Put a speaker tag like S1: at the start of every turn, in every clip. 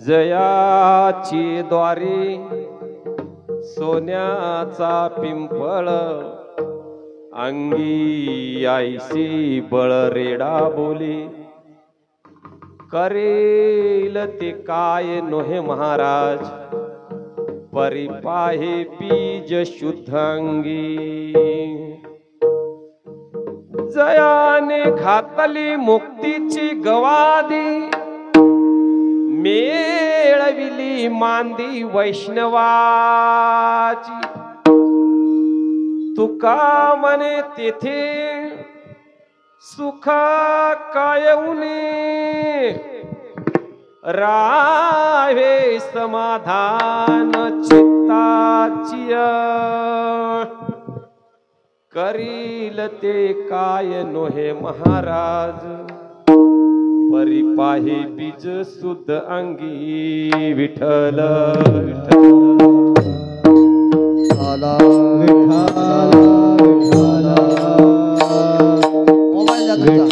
S1: जयाची द्वारी सोन्याचा पिंपळ अंगी आईशी बळ रेडा बोली करेल ते काय नोहे महाराज परिपाहे बीज शुद्धांगी जयाने घातली मुक्तीची गवादी मेळविली मांदी वैष्णवाची तुका मने तेथे सुख कायऊने राहे समाधान चित्ताची करील ते काय नोहे महाराज परिपाहे बीज शुद्ध अंगी विठ्ठल
S2: आला विठ्ठल मोबाईल द्या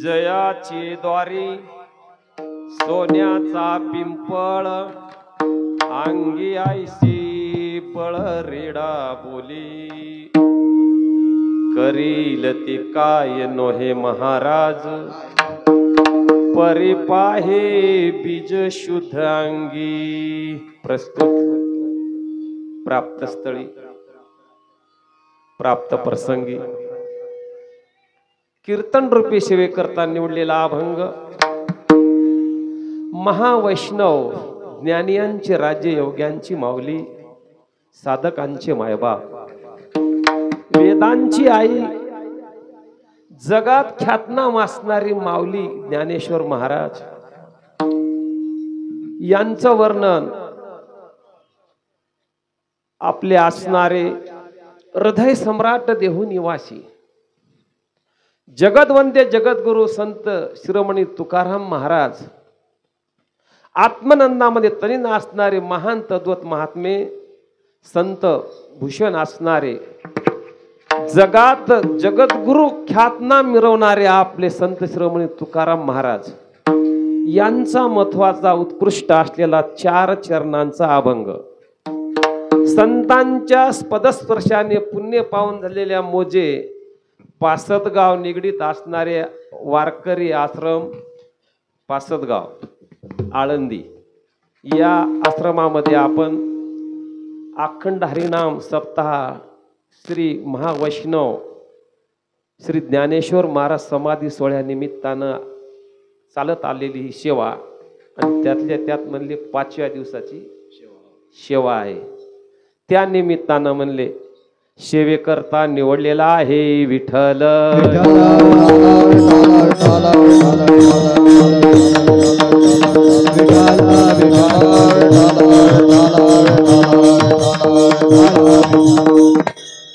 S1: जयाची द्वारी सोन्याचा पिंपळ अंगी आईशी बळ रेडा बोली करील ते काय नोहे महाराज परिपाहे बीज शुद्ध अंगी प्रस्तुत प्राप्त स्थळी प्राप्त प्रसंगी कीर्तन रूपी सेवेकरता निवडलेला अभंग महावैष्णव ज्ञानियांचे राज्य योग्यांची माऊली साधकांचे मायबाप वेदांची आई जगात ख्यातनाम असणारी माऊली ज्ञानेश्वर महाराज यांचं वर्णन आपले असणारे हृदय सम्राट देहू निवासी जगदवंद्य जगद्गुरु संत शिरोमणी तुकाराम महाराज आत्मनंदामध्ये तल्लीन असणारे महान तद्वत महात्मे संत भूषण असणारे जगात जगद्गुरु ख्यातनाम मिरवणारे आपले संत शिरोमणी तुकाराम महाराज यांचा महत्वाचा उत्कृष्ट असलेला 4 चरणांचा अभंग संतांच्या पदस्पर्शाने पुण्य पावून झालेल्या मोजे पासदगाव निगडीत असणारे वारकरी आश्रम पासदगाव आळंदी या आश्रमामध्ये आपण अखंड हरिनाम सप्ताह श्री महावैष्णव श्री ज्ञानेश्वर महाराज समाधी सोहळ्यानिमित्तानं चालत आलेली ही सेवा आणि त्यातल्या त्यात म्हणले 5व्या दिवसाची सेवा आहे त्या निमित्तानं म्हणले सेवेकरता निवडलेला आहे विठ्ठल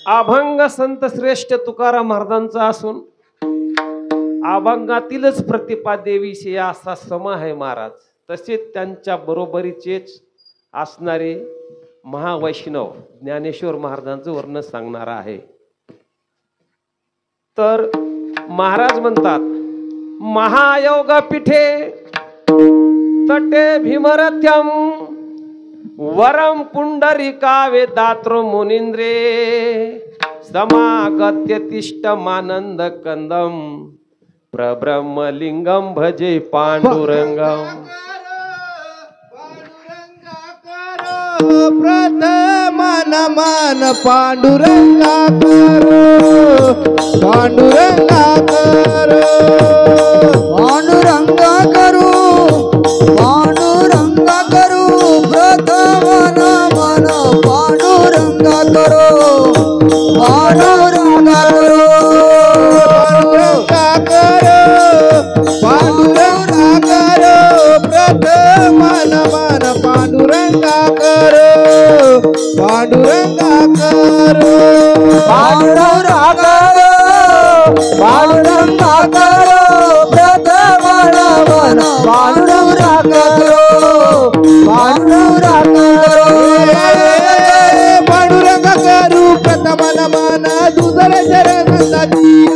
S1: अभंग संत श्रेष्ठ तुकाराम महाराजांचा असून अभंगातीलच प्रतिपादेविषयी असा सम आहे महाराज तसेच त्यांच्या बरोबरीचेच असणारे महावैष्णव ज्ञानेश्वर महाराजांचं वर्णन सांगणार आहे। तर महाराज म्हणतात महायोग पीठे तटे भीमरथ्यम वरम पुंडरीकावे दात्रो मुनींद्रे समागत्य तिष्ठमानंद कंदम प्रब्रह्मलिंगम भजे पांडुरंगम.
S2: प्रथम नमन पांडुरंगा करो पांडुरंगा करो पांडुरंगा करो पांडुरंगा करो प्रथम नमन पांडुरंगा करो पांडुरंगा करो पांडुरंगा करो प्रथम नमन पांडुरंगा करो पांडुरंगा करो पांडुरंगा करो पांडुरंगा करो प्रथम नमन पांडुरंगा करो पांडुरंगा करो पांडुरंगा करो प्रथम नमन दुसरे चरण सदिया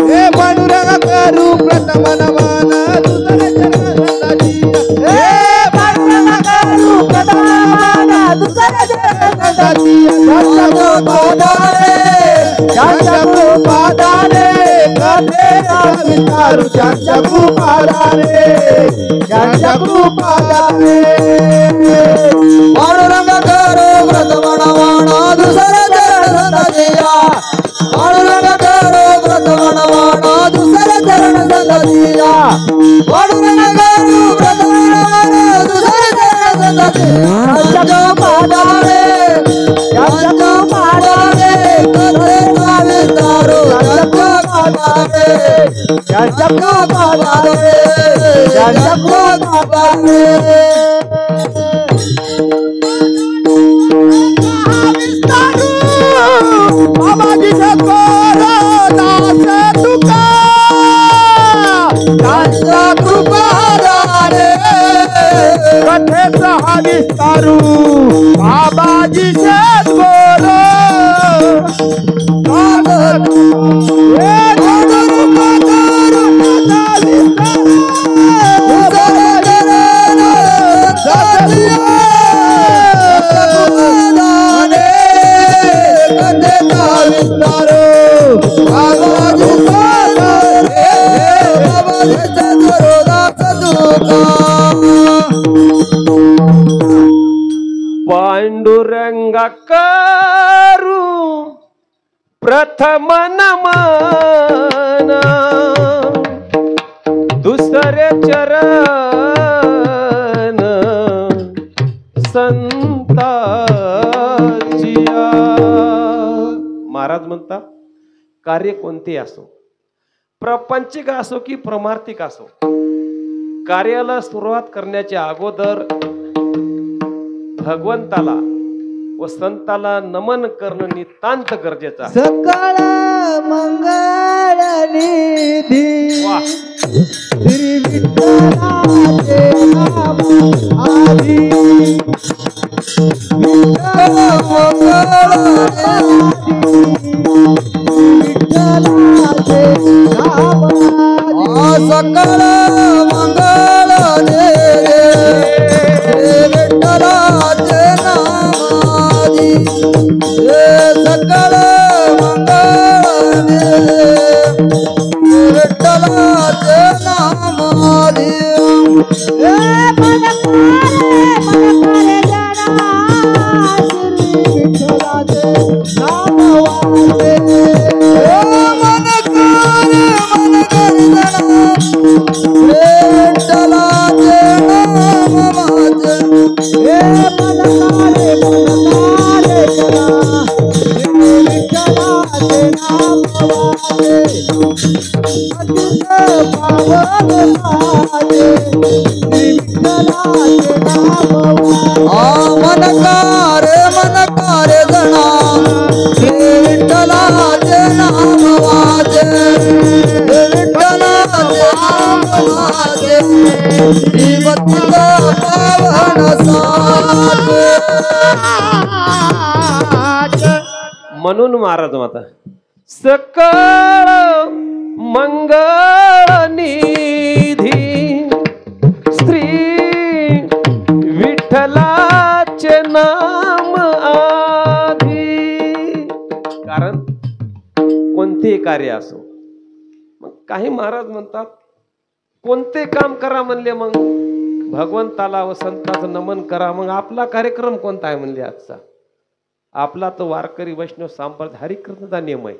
S2: हे पांडुरंगा करो प्रथम नमन दुसरे चरण सदिया हे पांडुरंगा करो प्रथम नमन दुसरे चरण सदिया जगू पादारे कथे विचारू जगू पादारे पांडुरंगा करो प्रथम नमन दुसरे चरण सदिया पांडुरंगा करो प्रथम नमन दुसरे चरण सदिया पांडुरंगा करो प्रथम नमन दुसरे चरण सदिया जगू पादारे कथे विचारू जगू पादारे बाबाजी करो दास तुका कृपादारे कथे विस्तारू बाबाजी से बोलो
S1: पांडुरंगा करू प्रथम नमन दुसरे चरण संताचिया. महाराज म्हणतात कार्य कोणते असो, प्रपंचिक असो की प्रमार्थिक असो, कार्याला सुरुवात करण्याच्या अगोदर भगवंताला व संताला नमन करणं नितांत गरजेचं आहे.
S2: सकळ मंगळ निधी श्री विठ्ठलाचे नाम आधी विठ्ठल विठ्ठलाचे नाम सकळ मंगळ विठ्ठलाचे नाम आधी सकळ मंगळ विठ्ठलाचे नाम आधी मनकारे गणा श्री विठ्ठलाचे नाम वाचे विठ्ठलाचे नाम वाचे श्रीमतीच पावन साचे.
S1: म्हणून महाराज माता सकळ मंगळ कारण कोणतेही कार्य असो. मग काही महाराज म्हणतात कोणते काम करा म्हणले, मग भगवंताला व संताचं नमन करा. मग आपला कार्यक्रम कोणता आहे म्हणले आजचा? आपला तो वारकरी वैष्णव संप्रदाय हरिकृष्णाचा नियम आहे.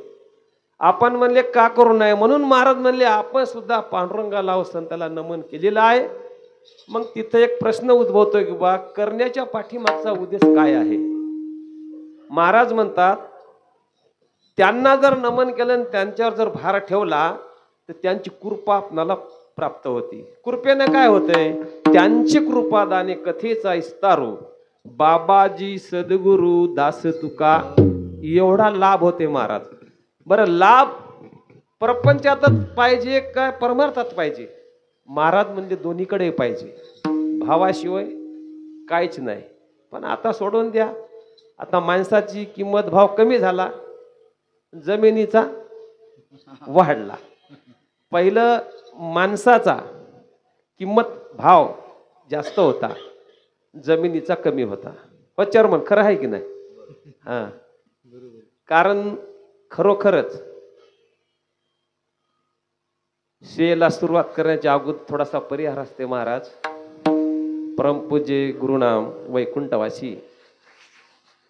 S1: आपण म्हणले का करू नये, म्हणून महाराज म्हणले आपण सुद्धा पांडुरंगाला व संताला नमन केलेलं आहे. मग तिथं एक प्रश्न उद्भवतोय की बा करण्याच्या पाठीमागचा उद्देश काय आहे. महाराज म्हणतात त्यांना जर नमन केलं आणि त्यांच्यावर जर भार ठेवला तर त्यांची कृपा आपणाला प्राप्त होती. कृपेने काय होतंय, त्यांची कृपा दाने कथेचा विस्तारू, बाबाजी सद्गुरु दास तुका, एवढा लाभ होते महाराज. बरं लाभ प्रपंचातच पाहिजे काय परमार्थात पाहिजे? महाराज म्हणजे दोन्हीकडे पाहिजे. भावाशिवाय काहीच नाही. पण आता सोडून द्या, आता माणसाची किंमत भाव कमी झाला, जमिनीचा वाढला. पहिलं माणसाचा किंमत भाव जास्त होता, जमिनीचा कमी होता. हो चर्मन, खरं आहे की नाही? हा, कारण खरोखरच शेला सुरुवात करण्याच्या अगोदर थोडासा परिहार असते महाराज. परमपूज्य गुरुनाम वैकुंठवासी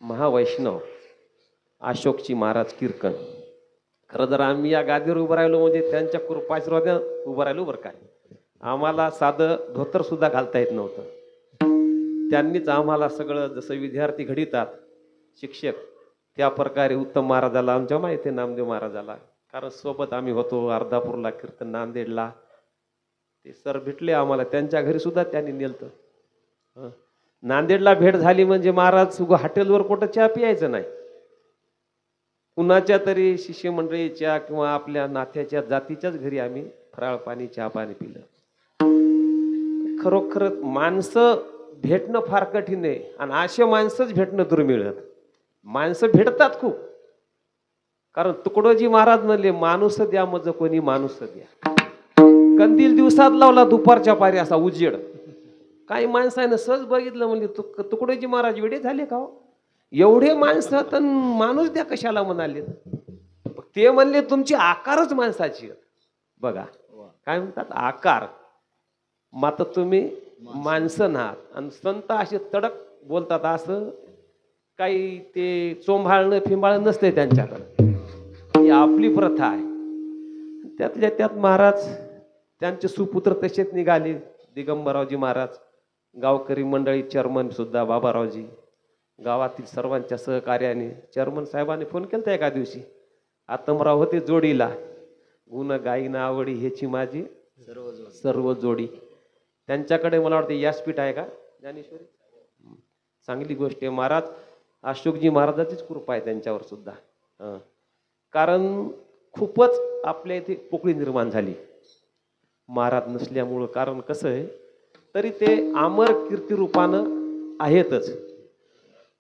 S1: महावैष्णव अशोकची महाराज कीर्तन. खरं जर आम्ही या गादीवर उभं राहिलो म्हणजे त्यांच्या कृपाशीर्वादाने उभं राहिलो बरं काय. आम्हाला साधं धोतर सुद्धा घालता येत नव्हतं. त्यांनीच आम्हाला सगळं, जसं विद्यार्थी घडितात शिक्षक, त्या प्रकारे उत्तम महाराजाला आमच्या माहिती आहे, नामदेव महाराजाला, कारण सोबत आम्ही होतो अर्धापूरला कीर्तन, नांदेडला. ते सर भेटले आम्हाला, त्यांच्या घरी सुद्धा त्यांनी नेलतं. नांदेडला भेट झाली म्हणजे महाराज हॉटेलवर कुठं चहा पियायचं नाही. कुणाच्या तरी शिष्यमंडळीच्या किंवा आपल्या नात्याच्या जातीच्याच घरी आम्ही फराळ पाणी चहा पाणी पिलं. खरोखरच माणसं भेटणं फार कठीण आहे आणि असे माणसंच भेटणं दुर्मिळ. माणसं भेटतात खूप, कारण तुकडोजी महाराज म्हणले माणूस द्या मज कोणी माणूस द्या. कंदील दिवसात लावला दुपारच्या पारी असा उजेड. काही माणसाने सहज बघितलं म्हणले तुकडोजी महाराज वेडे झाले का हो? एवढे माणसं तर माणूस द्या कशाला म्हणाले. ते म्हणले तुमची आकारच माणसाची. बघा काय म्हणतात, आकार. मात्र तुम्ही माणसं नाहात. आणि संत असे तडक बोलतात, असं काही ते चोंभाळणं फिंबाळणं नसते त्यांच्याकडं. ही आपली प्रथा आहे. त्यातल्या त्यात महाराज त्यांचे सुपुत्र तसेच निघाले, दिगंबररावजी महाराज, गावकरी मंडळी, चेअरमन सुद्धा बाबारावजी, गावातील सर्वांच्या सहकार्याने. चेअरमन साहेबांनी फोन केलता एका दिवशी, आतमराव होते जोडीला, गुण गायीनं आवडी ह्याची माझी सर्व जोडी. त्यांच्याकडे मला वाटतं व्यासपीठ आहे का ज्ञानेश्वरी? चांगली गोष्ट आहे. महाराज अशोकजी महाराजाचीच कृपा आहे त्यांच्यावर सुद्धा. कारण खूपच आपल्या इथे पोकळी निर्माण झाली महाराज नसल्यामुळं. कारण कसं आहे, तरी ते अमर कीर्ती रूपानं आहेतच,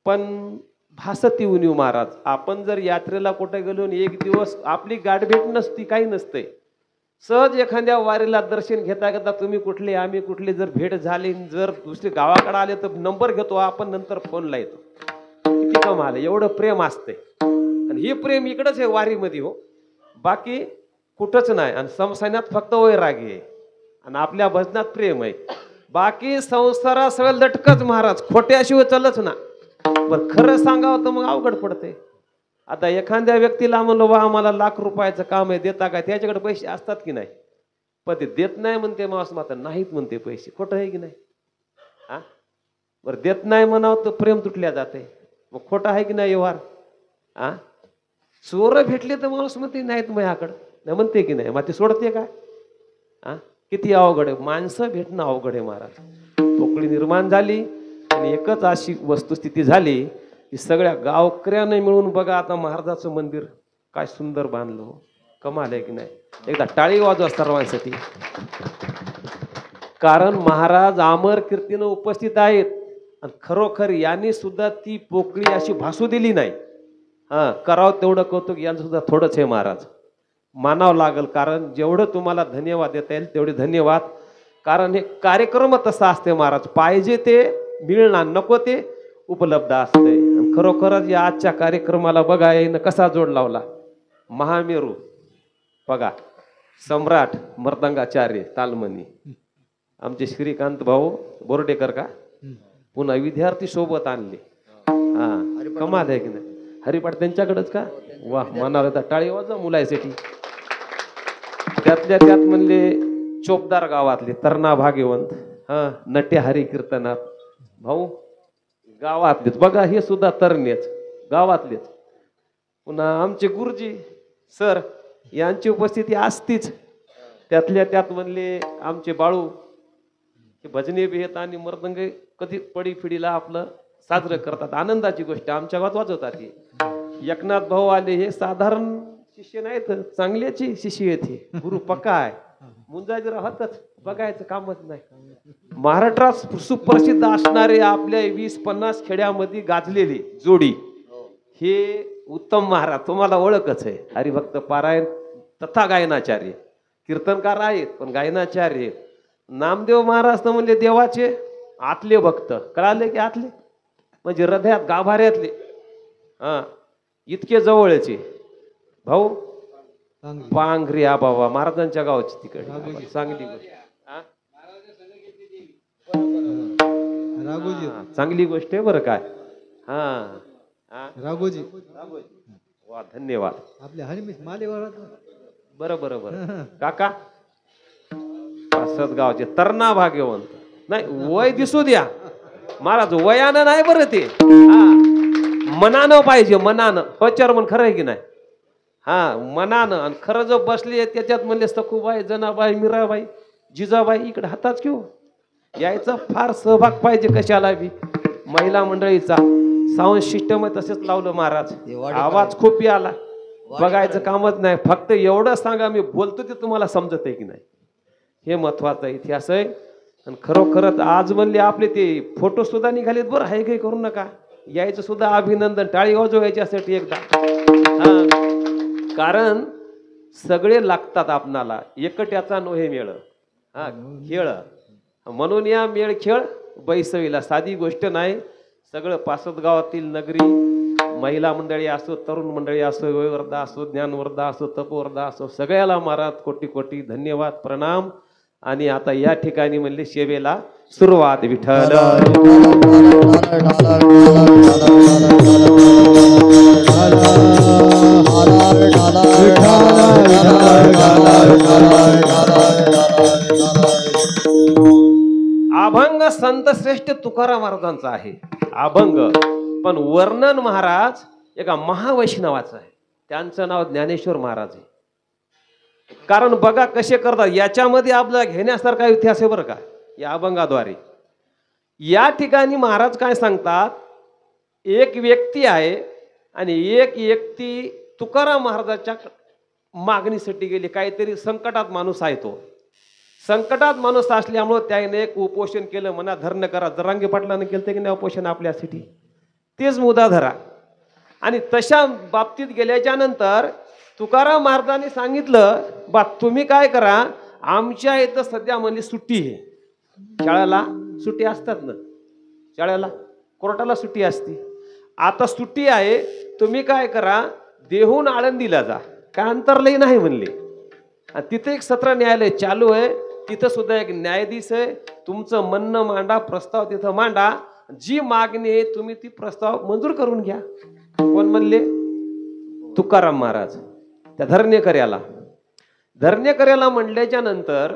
S1: पण भासती उणीव महाराज. आपण जर यात्रेला कुठे गेलो आणि एक दिवस आपली गाठभेट नसती, काही नसते, सहज एखाद्या वारीला दर्शन घेता घेता तुम्ही कुठले आम्ही कुठले जर भेट झाली, जर दुसरे गावाकडे आले तर नंबर घेतो आपण, नंतर फोनला येतो. किती कमाल आहे, एवढं प्रेम असते. आणि हे प्रेम इकडंच आहे वारीमध्ये हो, बाकी कुठंच नाही. आणि समसानात फक्त वैरागी आहे आणि आपल्या भजनात प्रेम आहे. बाकी संसारात सगळं लटकच महाराज, खोट्याशिवाय चलच ना. बरं खरं सांगावं तर मग अवघड पडते. आता एखाद्या व्यक्तीला म्हणलं वा आम्हाला ₹1,00,000 काम आहे देता काय, त्याच्याकडे पैसे असतात की नाही, पण ते देत नाही म्हणते, मावस माता नाहीत म्हणते पैसे. खोटं आहे की नाही? हा बरं, देत नाही म्हणावं तर प्रेम तुटल्या जाते, मग खोटं आहे की नाही व्यवहार? हा चोर भेटले तर माणूस म्हणते नाहीत माझ्याकडं, नाही म्हणते की नाही, मग ते सोडते काय? हा किती अवघड आहे, माणसं भेटणं अवघड आहे महाराज. पोकळी निर्माण झाली आणि एकच अशी वस्तुस्थिती झाली की सगळ्या गावकऱ्याने मिळून बघा आता महाराजाचं मंदिर काय सुंदर बांधलं. कमाल आहे की नाही? एकदा टाळी वाजवा सर्वांसाठी. कारण महाराज अमर कीर्तीनं उपस्थित आहेत आणि खरोखर यांनी सुद्धा ती पोकळी अशी भासू दिली नाही. हा करावं तेवढं कौतुक यांचं सुद्धा थोडंच आहे महाराज, मानावं लागल. कारण जेवढं तुम्हाला धन्यवाद देता येईल तेवढे धन्यवाद. कारण हे कार्यक्रम तसा असते महाराज, पाहिजे ते मिळणार, नको ते उपलब्ध असते. आणि खरोखरच या आजच्या कार्यक्रमाला बघा यानं कसा जोड लावला. महामेरू बघा, सम्राट मर्दंगाचार्य तालमनी, आमचे श्रीकांत भाऊ बोर्डेकर का, पुन्हा विद्यार्थी सोबत आणले. हा कमाल आहे की नाही. हरिपाठ त्यांच्याकडेच का, वा म्हणाला टाळी वाजा मुलासाठी. त्यातल्या त्यात म्हणले चोपदार गावातले तरणा भाग्यवंत, हा नटे हरी कीर्तनात भाऊ गावातलेच बघा, हे सुद्धा तरणेच गावातलेच. पुन्हा आमचे गुरुजी सर यांची उपस्थिती असतीच. त्यातल्या त्यात म्हणले आमचे बाळू, हे भजने भेट आणि मर्दंग कधी पडी फिडीला आपलं साजरं करतात. आनंदाची गोष्ट आमच्या गावात वाजवतात. हे एकनाथ भाऊ आले, हे साधारण शिष्य नाहीत, चांगल्याची शिष्य आहेत. हे गुरु पक्का आहे, मुंजाजी राहतच, बघायचं कामच नाही. महाराष्ट्रात सुप्रसिद्ध असणारे आपल्या 20-50 खेड्यामध्ये गाजलेली जोडी हे उत्तम महाराज, तुम्हाला ओळखच आहे. हरिभक्त पारायण तथा गायनाचार्य, कीर्तनकार आहेत पण गायनाचार्य आहेत. नामदेव महाराज तर म्हणजे देवाचे आतले भक्त, कळाले की आतले म्हणजे हृदयात गाभाऱ्यातले, हा इतके जवळचे भाऊ. पांघरी बाबा महाराजांच्या गावाची तिकडे चांगली गोष्ट, चांगली गोष्ट आहे बरं काय. हा
S2: राघोजी
S1: वा धन्यवाद.
S2: आपल्या हरिमिस मालेवर
S1: बरं बरं बरं काका, पाचस गावचे तरणा भाग्यवंत. नाही वय दिसू द्या महाराज, वयानं नाही बरं ते, हा मनानं पाहिजे, मनानं. हो चेअरमन खरं आहे की नाही. हा मनानं. आणि खरं जो बसले त्याच्यात म्हणले सखूबाई, जनाबाई, मीराबाई, जिजाबाई इकडे हातात घेऊ यायचा फार सहभाग पाहिजे कशाला बी. महिला मंडळीचा साऊंड सिस्टम आहे तसेच लावलं महाराज, आवाज खूप आला, बघायचं कामच नाही. फक्त एवढं सांगा मी बोलतो ते तुम्हाला समजत आहे की नाही, हे महत्वाचा इतिहास आहे. आणि खरोखरच आज म्हणले आपले ते फोटो सुद्धा निघालेत बरं, हाय काही करू नका. यायचं सुद्धा अभिनंदन, टाळी वाजव याच्यासाठी एकदा. हा कारण सगळे लागतात आपणाला, एकट्याचा नोहे मेळ, हा खेळ. म्हणून या मेळ खेळ बैसवीला साधी गोष्ट नाही. सगळं पासद गावातील नगरी महिला मंडळी असो, तरुण मंडळी असो, वयोवर्धा असो, ज्ञानवर्धा असो, तपवर्धा असो, सगळ्याला महाराज कोटी कोटी धन्यवाद, प्रणाम. आणि आता या ठिकाणी म्हणले सेवेला सुरुवात. विठ्ठल अभंग संत श्रेष्ठ तुकाराम महाराजांचा आहे अभंग, पण वर्णन महाराज एका महावैष्णवाचं आहे. त्यांचं नाव ज्ञानेश्वर महाराज आहे. कारण बघा कसे करतात, याच्यामध्ये आपला घेण्यासारखा इतिहास आहे बरं का. या अभंगाद्वारे या ठिकाणी महाराज काय सांगतात, एक व्यक्ती आहे आणि एक व्यक्ती तुकाराम महाराजाच्या मागणीसाठी गेली. काहीतरी संकटात माणूस आहे, तो संकटात माणूस असल्यामुळे त्याने एक उपोषण केलं. म्हणा धरणं करा, जरांगे पाटलानं केलं की नाही उपोषण आपल्यासाठी, तेच मुदा धरा. आणि तशा बाबतीत गेल्याच्या नंतर तुकाराम महाराजांनी सांगितलं, बा तुम्ही काय करा, आमच्या इथं सध्या म्हणजे सुट्टी आहे, शाळेला सुट्टी असतात ना, शाळेला कोर्टाला सुट्टी असते, आता सुट्टी आहे, तुम्ही काय करा देहून आळंदीला जा, काय अंतर लई नाही म्हणले. आणि तिथे एक सत्र न्यायालय चालू आहे, तिथं सुद्धा एक न्यायाधीश आहे, तुमचं म्हणणं मांडा, प्रस्ताव तिथं मांडा, जी मागणी आहे तुम्ही ती प्रस्ताव मंजूर करून घ्या. कोण म्हणले? तुकाराम महाराज. त्या धरणेकऱ्याला म्हणल्याच्या नंतर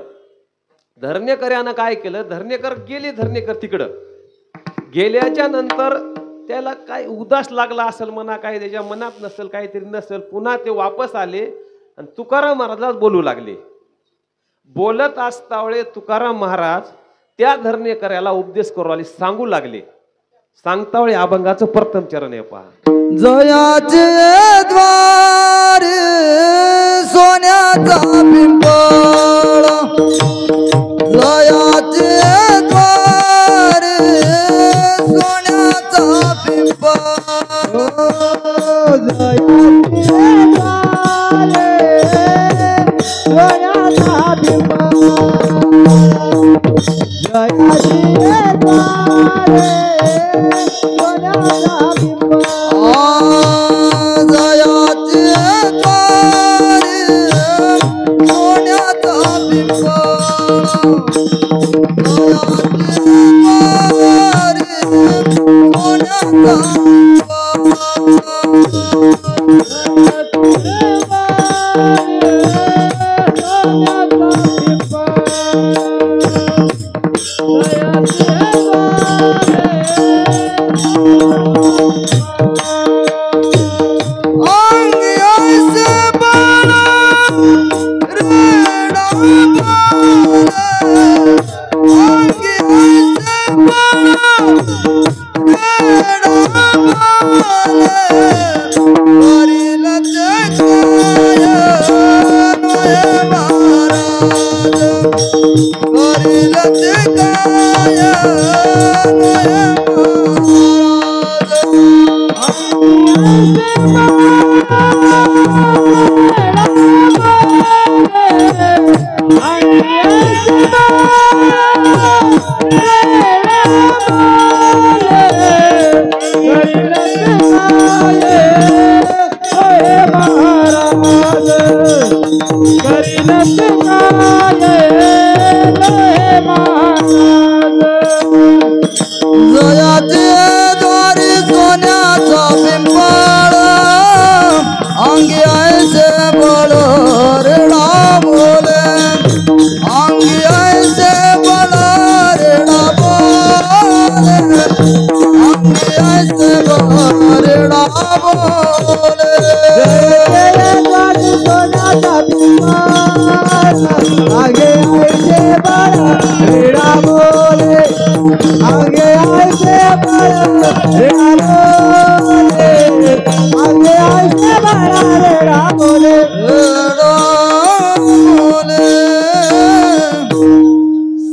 S1: धरणेकऱ्यानं काय केलं, धरणेकर गेले, धरणेकर तिकडं गेल्याच्या नंतर त्याला काय उदास लागला असेल म्हणा, काय त्याच्या मनात नसेल, काहीतरी नसेल, पुन्हा ते वापस आले आणि तुकाराम महाराजला बोलू लागले. बोलत असतावेळे तुकाराम महाराज त्या धरणेकऱ्याला उपदेश करू आले, सांगू लागले. सांगतावेळी अभंगाचं प्रथम चरण आहे पहा.
S2: जयाचे द्वार सोन्याचा पिंपळ, जयाचे द्वार सोन्याचा पिंपळ, जयाचे द्वार सोन्याचा पिंपळ, जयाचे द्वार सोन्याचा पिंपळ.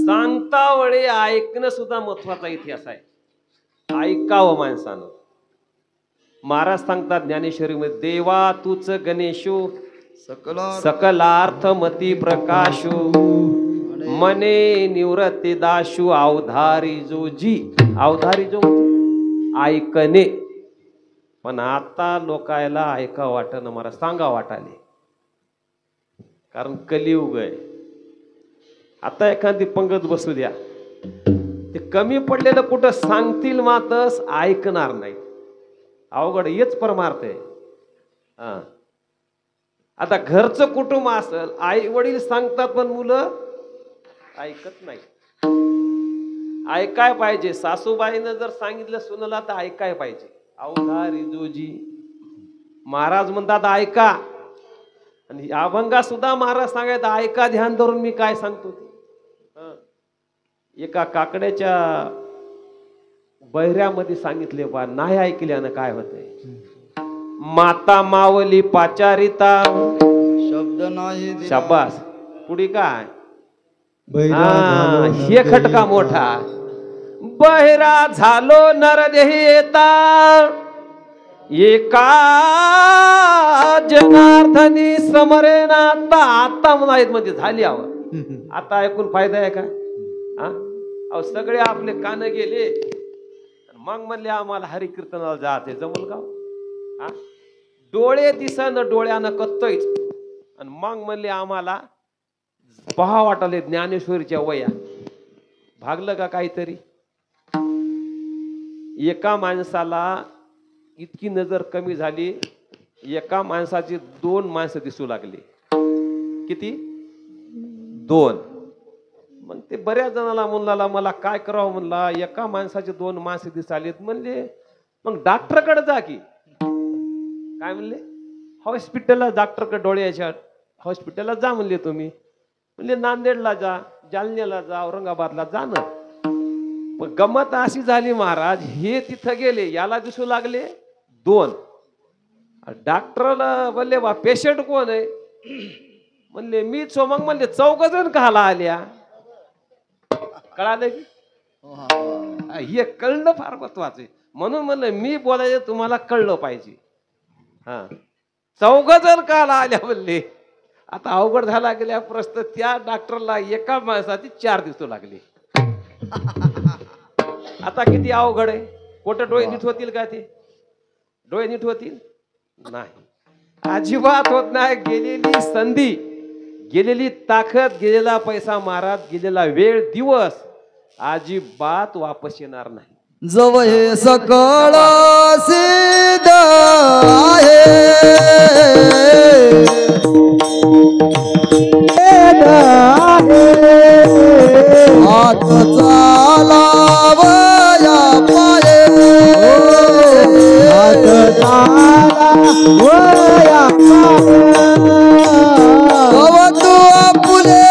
S1: सांगता वेळी ऐकणं सुद्धा महत्वाचा इतिहास आहे. ऐकावं माणसानं. महाराज सांगतात ज्ञानेश्वरीमध्ये, देवा तूच गणेशो सकलार्थ मती प्रकाशो मने निवृत्ती दाशू अवधारी जो जी. अवधारी जो ऐकणे. पण आता लोकायला ऐका वाटणं मला सांगा वाटाले, कारण कलियुग आहे. आता एखादी पंगत बसू द्या, ते कमी पडलेलं कुठं सांगतील मातच ऐकणार नाही. अवघड हेच परमार्थ आहे. आता घरचं कुटुंब असेल, आई वडील सांगतात पण मुलं ऐकत नाही. ऐकाय पाहिजे. सासूबाईनं जर सांगितलं सुनला तर ऐकाय पाहिजे. अवधारी जोजी महाराज म्हणतात ऐका. आणि अभंगा सुद्धा महाराज सांगायचं ऐका ध्यान धरून मी काय सांगतो ते. एका काकड्याच्या बहिऱ्यामध्ये सांगितले बा, नाही ऐकल्यानं काय होतंय. माता मावली पाचारिता
S2: शब्द नाही
S1: शाबास. पुढे काय हे खटका मोठा. बहिरा झालो नरदेही येता एका जनार्दनी समरेना. आता म्हणायत म्हणजे झाली आव. आता ऐकून फायदा आहे का? अहो सगळे आपले कान गेले. मग म्हणले आम्हाला हरिकीर्तनाला जाते जमल गाव. डोळे दिसन डोळ्यानं कत्तोयच. आणि मग म्हणले आम्हाला पहा वाटले ज्ञानेश्वरीच्या वया. भागलं का काहीतरी? एका माणसाला इतकी नजर कमी झाली, एका माणसाची 2 माणसं दिसू लागली. किती? 2. मग ते बऱ्याच जणाला म्हणला मला काय करावं म्हणला, एका माणसाचे 2 माणसं दिसालीत. म्हणले मग डॉक्टरकडे जा की. काय म्हणले? हॉस्पिटलला, डॉक्टरकडे डोळ्याच्या हॉस्पिटलला जा म्हणले तुम्ही. म्हणले नांदेडला जा, जालन्याला जा, औरंगाबादला जा ना. पण गमत अशी झाली महाराज, हे तिथं गेले, याला दिसू लागले 2. डॉक्टरला म्हणले बा पेशंट कोण आहे? म्हणले मीच. मग म्हणले 4 जण काला आल्या. कळालं की? हे कळणं फार महत्वाचं आहे. म्हणून म्हणलं मी बोलायचं तुम्हाला कळलं पाहिजे. 4 जण काला आल्या म्हणले. आता अवघड झाला गेल्या प्रश्न. त्या डॉक्टरला एका माणसाची 4 दिसू लागले. आता किती अवघड आहे. कुठं डोळे नीट होतील का? ते डोळे नीट होतील? नाही, अजिबात होत नाही. गेलेली संधी, गेलेली ताकद, गेलेला पैसा महाराज, गेलेला वेळ दिवस अजिबात वापस येणार नाही.
S2: जव हे सकळ सिद्ध चाला वया तव तू आपुले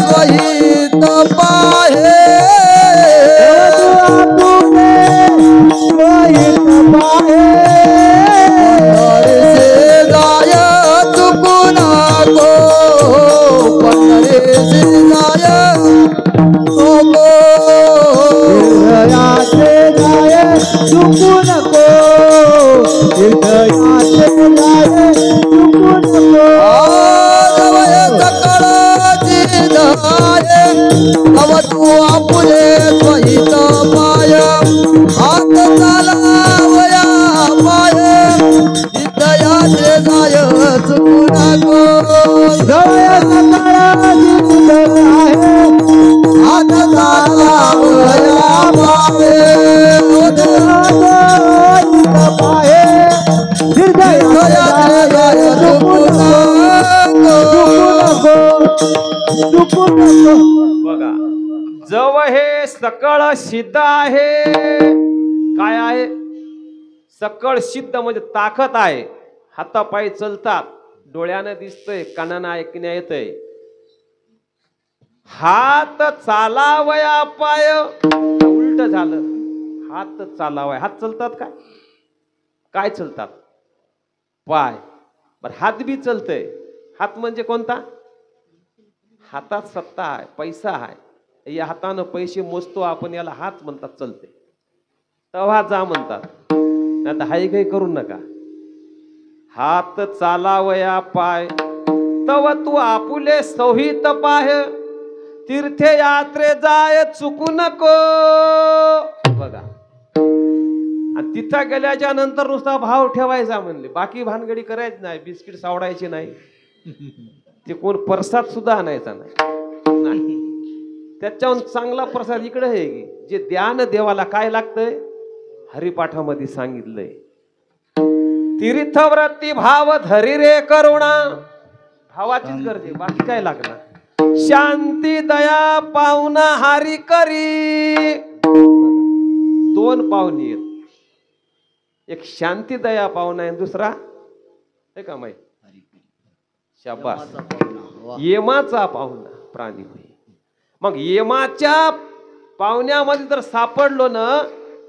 S2: स्वहित पाहे तू आपुले स्वहित पाय हात चालावया पाय दयाचे जाय चुकुना गो जवया सकाळाची मुदत आहे हात चालावया पाय पाय दयाचे जाय चुकुना गो
S1: बघा जव हे सकळ सिद्ध आहे. काय आहे सकळ सिद्ध म्हणजे ताकद आहे. हातापायी चलतात, डोळ्यानं दिसतंय, कानानं ऐकण्या येतंय. हात चालावया पाय उलट झालं. हात चालावया हात चलतात काय काय चलतात पाय. बर हात बी चलतय. हात म्हणजे कोणता हातात सत्ता आहे, पैसा आहे. या हातानं पैसे मोजतो आपण, याला हात म्हणतात. चलते तेव्हा जा म्हणतात, नाही तर हाय काही करू नका. हात चालावया पाय तव तू आपुले संहित पाय तीर्थे यात्रे जाय चुकू नको. बघा आणि तिथं गेल्याच्या नंतर नुसता भाव ठेवायचा म्हणले, बाकी भानगडी करायची नाही, बिस्किट सावडायची नाही, ते कोण प्रसाद सुद्धा आणायचा नाही. त्याच्याहून चांगला प्रसाद इकडे आहे की जे ध्यान देवाला काय लागतंय हरिपाठामध्ये सांगितलंय. तीर्थव्रती भाव धरी रे करुणा, भावाचीच गरज, बाकी काय लागणार. शांती दया पाहुणा हारी करी. दोन पाहुणी आहेत, एक शांती दया पाहुणा आहे, दुसरा हे का माहिती शाबास येमाचा पाहुणा प्राणी होई. मग येमाच्या पाहुण्यामध्ये जर सापडलो ना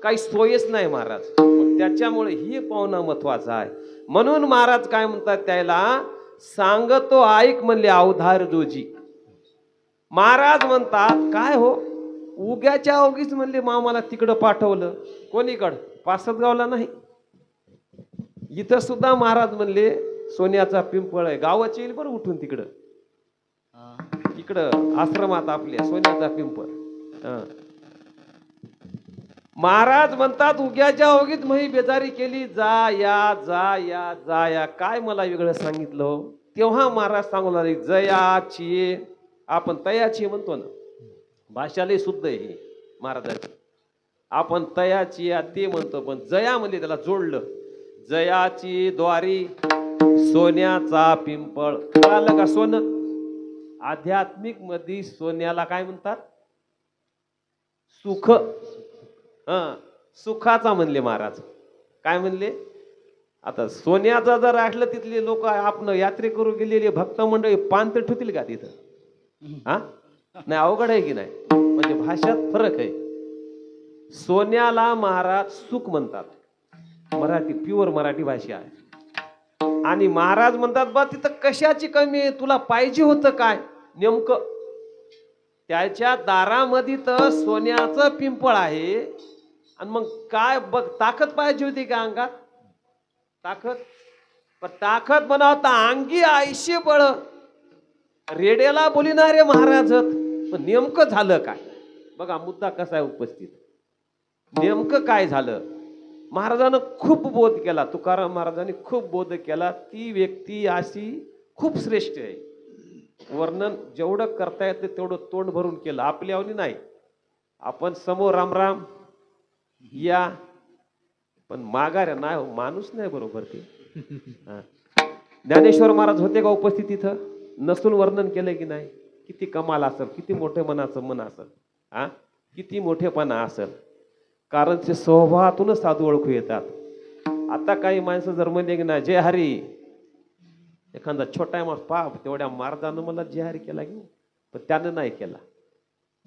S1: काही सोयच नाही महाराज. मग त्याच्यामुळे ही पाहुणा महत्वाचा आहे. म्हणून महाराज काय म्हणतात त्याला सांगतो ऐक म्हणले अवधार जोजी. महाराज म्हणतात काय हो उग्याच्या ओगीच म्हणले मामाला तिकडं पाठवलं. कोणीकडं पासदगावला नाही, इथं सुद्धा महाराज म्हणले सोन्याचा पिंपळ आहे. गावाची येईल बरं उठून तिकडं, तिकडं आश्रमात आपल्या सोन्याचा पिंपळ. महाराज म्हणतात उग्याच्या ओगीत मही बेजारी केली, जा या जा या जा या. काय मला वेगळं सांगितलं. तेव्हा महाराज सांगू लागले जयाची, आपण तयाची म्हणतो ना, भाषालय शुद्ध आहे हे महाराजांची. आपण तयाची ते म्हणतो, पण जया म्हणजे त्याला जोडलं. जयाची द्वारी सोन्याचा पिंपळ. कळालं का. सोनं आध्यात्मिक मध्ये सोन्याला काय म्हणतात सुख. सुखाचा म्हणले महाराज. काय म्हणले आता सोन्याचा जर असलं तिथले लोक आपण यात्रे करू गेलेले भक्त मंडळी पान तर ठुतील का तिथं. हा नाही अवघड आहे की नाही. म्हणजे भाषात फरक आहे. सोन्याला महाराज सुख म्हणतात, मराठी प्युअर मराठी भाषा आहे. आणि महाराज म्हणतात बा तिथं कशाची कमी आहे, तुला पाहिजे होतं काय नेमकं. त्याच्या दारामध्ये तर सोन्याचं पिंपळ आहे. आणि मग काय बघ ताकद पाहिजे होती का अंगात. ताकद पण ताकद बनावता अंगी आयशी बळ. रेड्याला बोलिनारे महाराज पण नेमकं झालं काय. बघा मुद्दा कसा आहे उपस्थित. नेमकं काय झालं. महाराजांना खूप बोध केला, तुकाराम महाराजांनी खूप बोध केला. ती व्यक्ती अशी खूप श्रेष्ठ आहे. वर्णन जेवढं करता येतं तेवढं तोंड भरून केलं. आपल्यावनी नाही. आपण समोर रामराम या पण माघाऱ्या नाही, माणूस नाही बरोबर ते. ज्ञानेश्वर महाराज होते का उपस्थित इथं. नसून वर्णन केलं की नाही. किती कमाल असेल, किती मोठे मनाचं मन असेल, किती मोठेपणा असेल. कारण ते स्वभावातूनच साधू ओळखू येतात. आता काही माणसं जर म्हणले की ना जय हरी, एखादा छोटा माणूस पाप तेवढ्या मार्गानं मला जय हरी केला की, पण त्यानं नाही केला.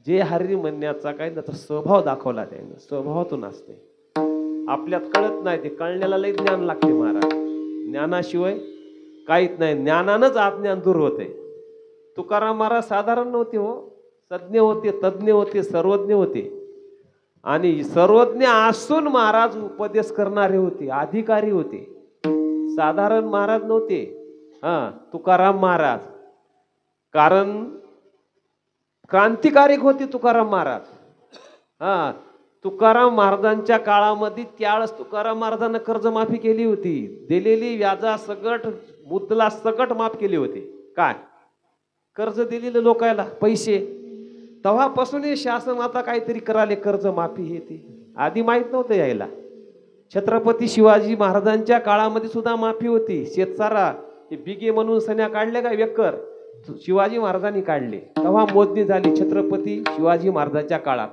S1: जय हरी म्हणण्याचा काही त्याचा स्वभाव दाखवला, त्याने स्वभावातून असते. आपल्यात कळत नाही, ते कळण्याला लई ज्ञान लागते महाराज. ज्ञानाशिवाय काहीच नाही, ज्ञानानंच अज्ञान दूर होते. तुकाराम महाराज साधारण नव्हते हो, तज्ञ होते, तज्ञ होते, सर्वज्ञ होते. आणि सर्वज्ञ असून महाराज उपदेश करणारे होते, अधिकारी होते. साधारण महाराज नव्हते. तुकाराम महाराज कारण क्रांतिकारक होते तुकाराम महाराज. तुकाराम महाराजांच्या काळामध्ये त्यावेळेस तुकाराम महाराजांना कर्जमाफी केली होती. दिलेली व्याजा सकट, मुद्दला सकट माफ केली होती. काय कर्ज दिलेले लोकायला पैसे, तेव्हापासून शासन आता काहीतरी कराले कर्ज माफी हे ते. आधी माहित नव्हतं यायला. छत्रपती शिवाजी महाराजांच्या काळामध्ये सुद्धा माफी होती. शेतसारा हे बिगे म्हणून सन्या काढले का एकर, शिवाजी महाराजांनी काढले. तेव्हा मोजणी झाली छत्रपती शिवाजी महाराजांच्या काळात.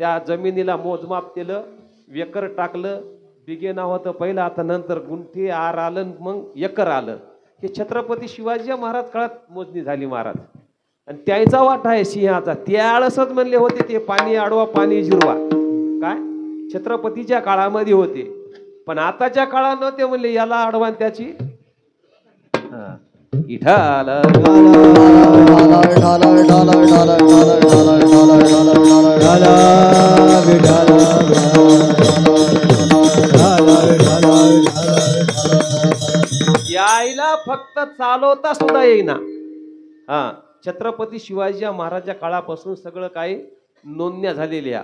S1: त्या जमिनीला मोजमाप केलं, एकर टाकलं. बिगे नाव होतं पहिलं, आता नंतर गुंठी आर आलं, मग एकर आलं. हे छत्रपती शिवाजी महाराज काळात मोजणी झाली महाराज. आणि त्याचा वाटा आहे सिंहाचा. त्यावेळेसच म्हणले होते ते पाणी अडवा पाणी जिरवा, काय छत्रपतीच्या काळामध्ये होते. पण आताच्या काळात नव्हते, म्हणले याला अडवा त्याची इठाला. यायला फक्त चालवता सुद्धा येईना. छत्रपती शिवाजी महाराजांच्या काळापासून सगळं काही नोंदण्या झालेल्या,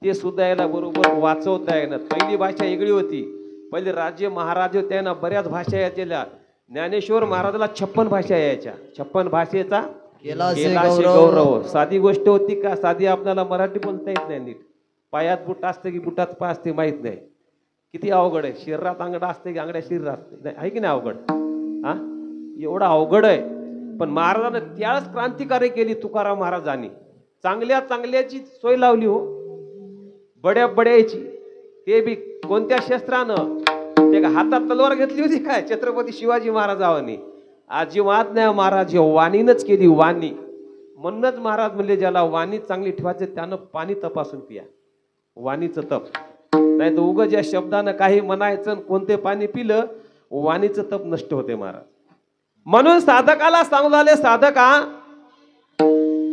S1: ते सुद्धा याला बरोबर वाचवता येणार. पहिली भाषा वेगळी होती. पहिले राज्य महाराज होते ना, बऱ्याच भाषा यायच्या. ज्ञानेश्वर महाराजाला 56 भाषा यायच्या. 56 भाषेचा गौरव. साधी गोष्ट होती का? साधी आपल्याला मराठी बोलता येत नाही नीट. पायात बुट असते की बुटात पाय असते माहित नाही. किती अवघड आहे. शरीरात अंगडा असते की अंगड्या शरीर असते, नाही आहे की नाही अवघड? एवढा अवघड आहे. पण महाराजांना त्यावेळेस क्रांतिकारी केली तुकाराम महाराजांनी. चांगल्या चांगल्याची सोय लावली हो, बड्या बड्याची. ते बी कोणत्या शस्त्रानं? ते का हातात तलवार घेतली होती काय छत्रपती शिवाजी महाराजांनी? अजिबात नाही महाराज, वाणीनच केली, वाणी. म्हणूनच महाराज म्हणले ज्याला वाणी चांगली ठेवायचं त्यानं पाणी तपासून पिया, वाणीचं तप. नाही तर उगाच या शब्दानं काही म्हणायचं, कोणते पाणी पिलं वाणीचं तप नष्ट होते महाराज. म्हणून साधकाला सांगू साधका,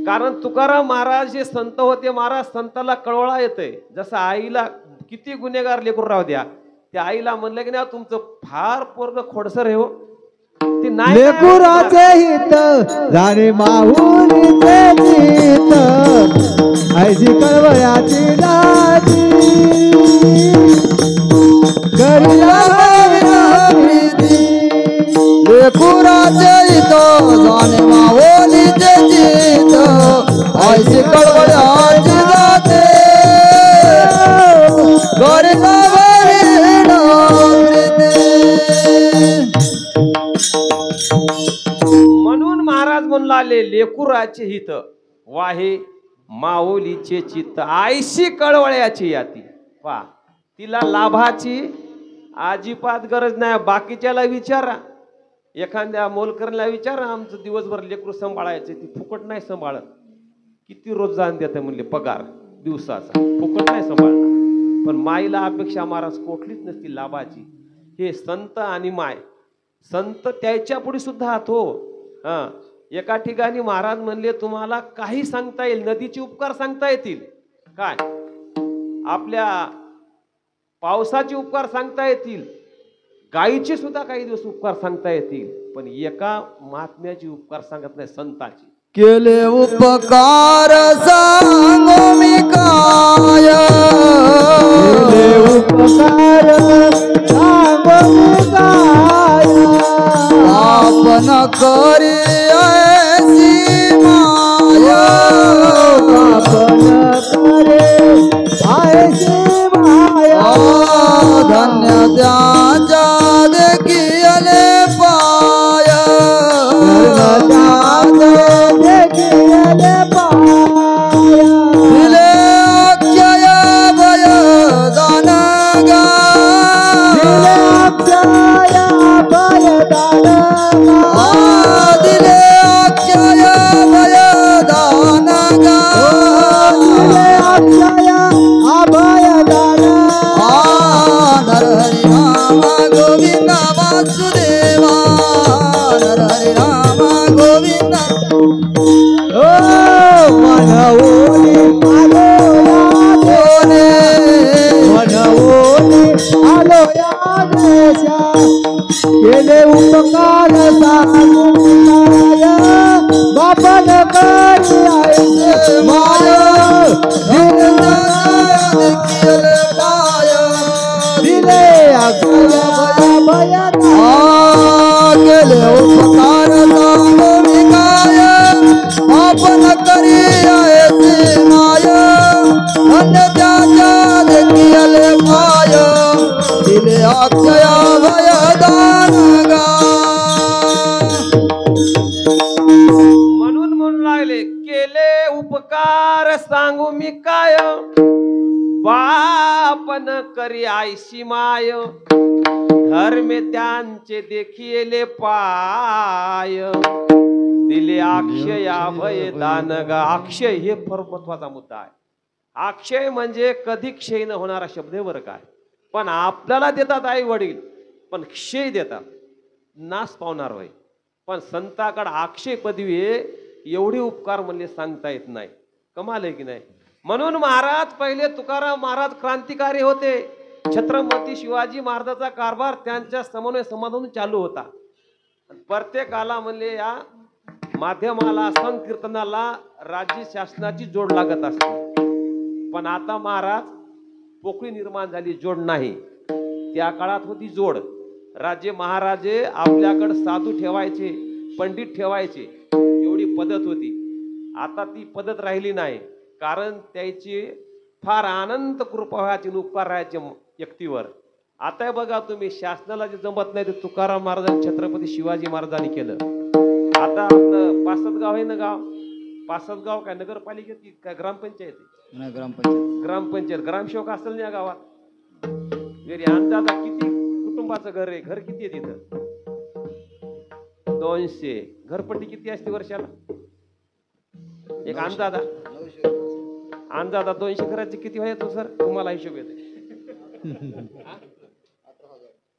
S1: कारण तुकाराम महाराज जे संत होते महाराज, संताला कळवळा येतंय. जसं आईला किती गुन्हेगार लेकरू राहू द्या, त्या आईला म्हणलं की नाही तुमचं फार पोरग खोडसर आहे हो, ते नाही
S2: लेकराचे हित जाणे माहुलीचे चित, ऐशी कळवळ्याची लाजी करिया लेकराचे हित जाणे माहुलीचे चित, ऐशी कळवळ्याची लाजी करिया
S1: म्हणून महाराज म्हणून आले लेकुराचे हित वाहे माऊलीचे चित्त, आईशी कळवळ्याची याती. वा, तिला लाभाची अजिबात गरज नाही. बाकीच्याला विचारा, एखाद्या मोलकरला विचारा, आमचं दिवसभर लेकरू सांभाळायचं, ती फुकट नाही सांभाळत. किती रोज जाण देते म्हणले पगार दिवसाचा, फुकट नाही सांभाळणार. पण माईला अपेक्षा महाराज कोठलीच नसती लाभाची. हे संत आणि माय, संत त्याच्या पुढे सुद्धा हात हो. एका ठिकाणी महाराज म्हणले तुम्हाला काही सांगता येईल, नदीचे उपकार सांगता येतील काय, आपल्या पावसाचे उपकार सांगता येतील, गायीचे सुद्धा काही दिवस उपकार सांगता येतील, पण एका महात्म्याचे उपकार सांगत नाही, संताची.
S2: केले उपकार सांगो मी काय, केले उपकार सांगो मी काय, आपण करी ऐसी माया, आपण करे ऐसी माया, धन्य त्याच्या देखिले पाय, देखिले पाय, दिले अक्षय भय दान गा, दिले दिले अक्षय वयदान गा दिले अक्षय अभयदान नर हरि राम गोविंद वासुदेवा नर हरि राम गोविंद ओ मनवोनी आलो यादोने मनवोनी आलो यादेशा केले उपकार सानुमाय बापन करी आयसे माया दिले पाय दिले अक्षय भय केले उपकार सानुमिकाय बापन करी आयसे माया धन्य त्याच्या देखिले पाय दिले अक्षय भयदान गा
S1: म्हणून म्हणू लागले केले उपकार सांगू मी काय बापन करी आयशी माय धर्मे त्यांचे देखिले पाय दिले अक्षय अभय दान गा अक्षय हे फार महत्वाचा मुद्दा आहे. अक्षय म्हणजे कधी क्षय न होणारा शब्द आहे बरं काय. पण आपल्याला देतात आई वडील पण क्षय देतात नाश पावणार होय. पण संताकडे अक्षय पदवी आहे एवढे उपकार म्हणले सांगता येत नाही. कमाल आहे की नाही. म्हणून महाराज पहिले तुकाराम महाराज क्रांतिकारी होते. छत्रपती शिवाजी महाराजाचा कारभार त्यांच्या समन्वय समाधान चालू होता. प्रत्येकाला म्हणले या माध्यमाला संकीर्तनाला राज्य शासनाची जोड लागत असते. पण आता महाराज पोकळी निर्माण झाली जोड नाही. त्या काळात होती जोड. राज्य महाराजे आपल्याकडे साधू ठेवायचे पंडित ठेवायचे एवढी पद्धत होती. आता ती पद्धत राहिली नाही. कारण त्याची फार अनंत कृपा व्हायची उपकार राहायचे व्यक्तीवर. आता बघा तुम्ही शासनाला जे जमत नाही ते तुकाराम महाराजांनी छत्रपती शिवाजी महाराजांनी केलं. आता आपलं पासदगाव आहे ना गाव पासदगाव काय नगरपालिकेत काय ग्रामपंचायत ग्रामपंचायत ग्रामसेवक असेल ना या गावात. घरी अंदाजा किती कुटुंबाचं घर आहे घर किती आहे तिथं 200 घरपट्टी किती असते वर्षाला एक अंदाजा 200 घराचे किती व्हायचं सर तुम्हाला हिशोब येते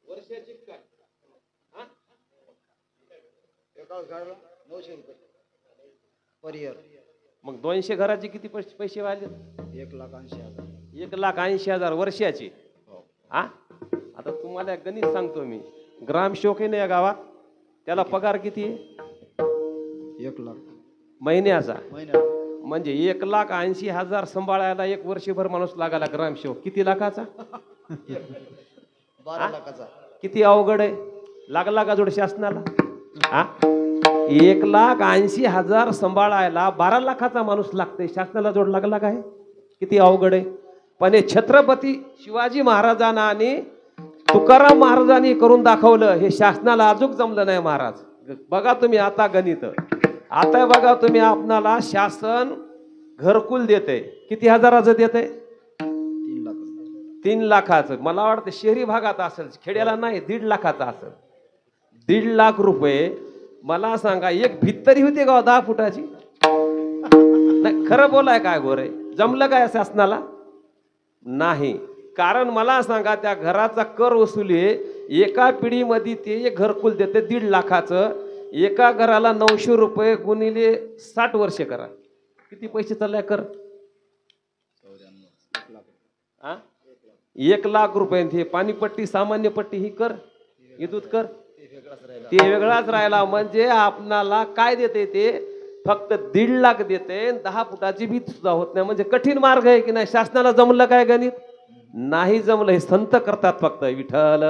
S1: वर्षाची काय मग 200 घराचे किती पैसे वाहिले 1,80,000 वर्षाचे. हा आता तुम्हाला गणित सांगतो मी. ग्रामसेवक आहे ना या गावात त्याला पगार किती आहे
S2: 1 लाख
S1: महिन्याचा. म्हणजे 1,80,000 सांभाळायला 1 वर्षभर माणूस लागायला ग्रामसेवक. किती लाखाचा
S2: 12 लाखाचा.
S1: किती अवघड आहे. लागला का जोड शासनाला. हा 1,80,000 सांभाळायला 12 लाखाचा माणूस लागतोय. शासनाला जोड लागला काय किती अवघड आहे. पण हे छत्रपती शिवाजी महाराजांना आणि तुकाराम महाराजांनी करून दाखवलं. हे शासनाला अजून जमलं नाही महाराज. बघा तुम्ही आता गणित आता बघा तुम्ही आपणाला शासन घरकुल देते किती हजाराचं देते 3 लाखाचं. मला वाटतं शहरी भागात असेल खेड्याला नाही 1.5 लाखाचं असेल. 1.5 लाख रुपये मला सांगा एक भित्तरी होती का 10 फुटाची. नाही खरं बोलाय काय गोरे जमलं काय शासनाला नाही. कारण मला सांगा त्या घराचा कर वसुली एका पिढीमध्ये ते एक घरकुल देते 1.5 लाखाचं. एका घराला 900 रुपये गुणिले 60 वर्ष करा किती पैसे चाललाय कर 1 लाख रुपये. हे पाणीपट्टी सामान्य पट्टी ही कर विद्युत कर ते वेगळाच राहिला. म्हणजे आपणाला काय देते ते फक्त 1.5 लाख देते 10 फुटाची भीत सुद्धा होत नाही. म्हणजे कठीण मार्ग आहे की नाही. शासनाला जमलं काय गणित नाही जमलं. हे संत करतात फक्त विठ्ठल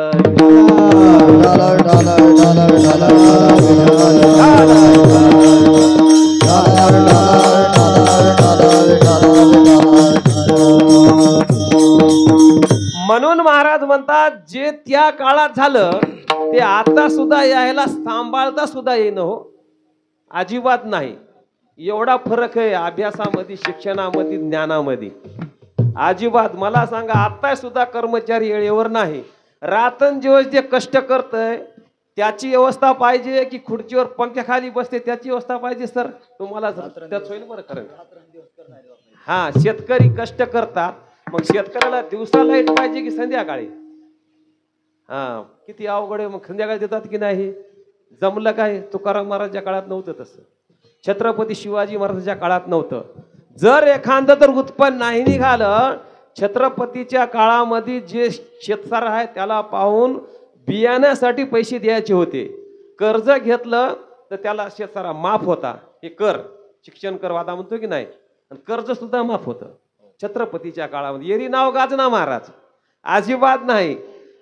S1: म्हणून महाराज म्हणतात जे त्या काळात झालं ते आता सुद्धा यायला सांभाळता सुद्धा येणं हो अजिबात नाही. एवढा फरक आहे अभ्यासामध्ये शिक्षणामध्ये ज्ञानामध्ये अजिबात. मला सांगा आता सुद्धा कर्मचारी वेळेवर नाही. रात्रंदिवस जे कष्ट करतय त्याची व्यवस्था पाहिजे की खुर्चीवर पंख्याखाली बसते त्याची व्यवस्था पाहिजे सर तुम्हाला त्याच होईल बरं खरं हा शेतकरी कष्ट करतात मग शेतकऱ्याला दिवसा लाईट पाहिजे की संध्याकाळी हा किती अवघड आहे मग संध्याकाळी देतात की नाही जमलं काय तुकाराम महाराजच्या काळात नव्हतं तसं छत्रपती शिवाजी महाराजांच्या काळात नव्हतं जर एखादं तर उत्पन्न नाही निघालं छत्रपतीच्या काळामध्ये जे शेतसार आहे त्याला पाहून बियाण्यासाठी पैसे द्यायचे होते कर्ज घेतलं तर त्याला शेतसारा माफ होता हे कर शिक्षण कर वादा म्हणतो की नाही आणि कर्ज सुद्धा माफ होतं छत्रपतीच्या काळामध्ये एरी नाव गाजना महाराज अजिबात नाही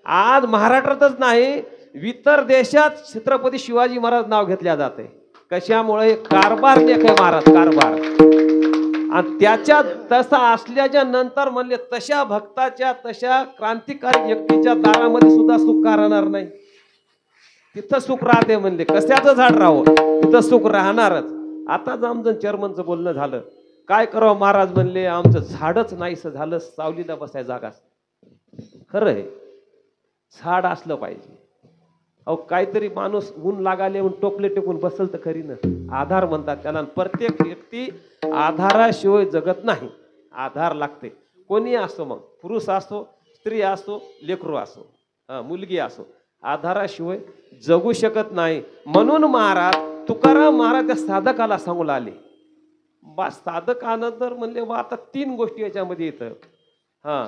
S1: आज महाराष्ट्रातच नाही इतर देशात छत्रपती शिवाजी महाराज नाव घेतल्या जाते कशामुळे कारभार लेख आहे महाराज कारभार आणि त्याच्या तसा असल्याच्या नंतर म्हणले तशा भक्ताच्या तशा क्रांतिकारी व्यक्तीच्या दारामध्ये सुद्धा सुख राहणार नाही तिथं सुख राहते म्हणले कशाचं झाड राहावं तिथं सुख राहणारच आता आमचं चेअरमनचं बोलणं झालं काय करावं महाराज म्हणले आमचं झाडच नाहीस झालं सावलीला बसाय जागा खरं आहे झाड असलं पाहिजे अहो काहीतरी माणूस ऊन लागाले म्हणून टोपले टेकून बसल तर खरी ना आधार म्हणतात त्याला प्रत्येक व्यक्ती आधाराशिवाय जगत नाही आधार लागते कोणी असो मग पुरुष असो स्त्री असो लेकरू असो मुलगी असो आधाराशिवाय जगू शकत नाही म्हणून महाराज तुकाराम महाराज त्या साधकाला सांगून आले बा साधकानं तर म्हणले बा आता 3 गोष्टी याच्यामध्ये येतं हा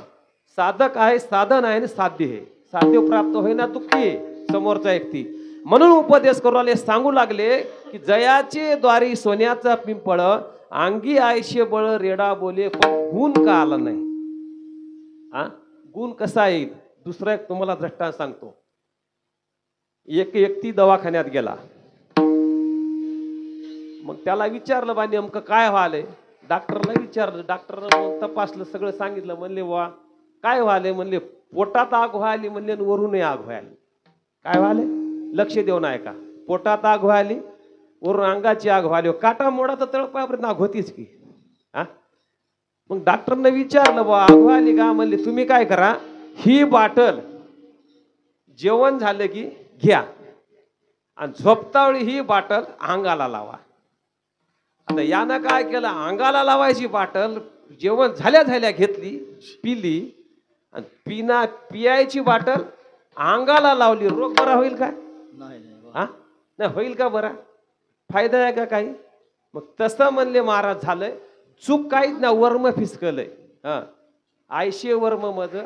S1: साधक आहे साधन आहे आणि साध्य आहे साध्य प्राप्त होईना दुःखी आहे समोरचा व्यक्ती म्हणून उपदेश करू आले सांगू लागले की जयाचे द्वारी सोन्याचा पिंपळ अंगी आयशे बळ रेडा बोले पण गुण का आला नाही हा गुण कसा येईल दुसरा एक तुम्हाला दृष्टांत सांगतो एक व्यक्ती दवाखान्यात गेला मग त्याला विचारलं बा नेमकं काय व्हालंय डॉक्टरला विचारलं डॉक्टरनं तपासलं सगळं सांगितलं म्हणले वा काय व्हाले म्हणले पोटात आग व्हायली म्हणले वरूनही आग व्हायली काय व्हाले लक्ष देऊन आहे का पोटात आग व्हायली वरून अंगाची आग व्हायली काटा मोडा तर तळपायापर्यंत आग होतीच की हा मग डॉक्टरने विचारलं बा आग व्हायली का म्हणले तुम्ही काय करा ही बाटल जेवण झालं की घ्या आणि झोपतावेळी ही बाटल अंगाला लावा आता यानं काय केलं अंगाला लावायची बाटल जेवण झाल्या घेतली पिली आणि पियायची बाटल अंगाला लावली रोग बरा होईल का नाही होईल का बरा फायदा आहे का काही मग तसं म्हणले महाराज झालंय चूक काहीच ना वर्म फिसकलंय हा आयशे वर्म मध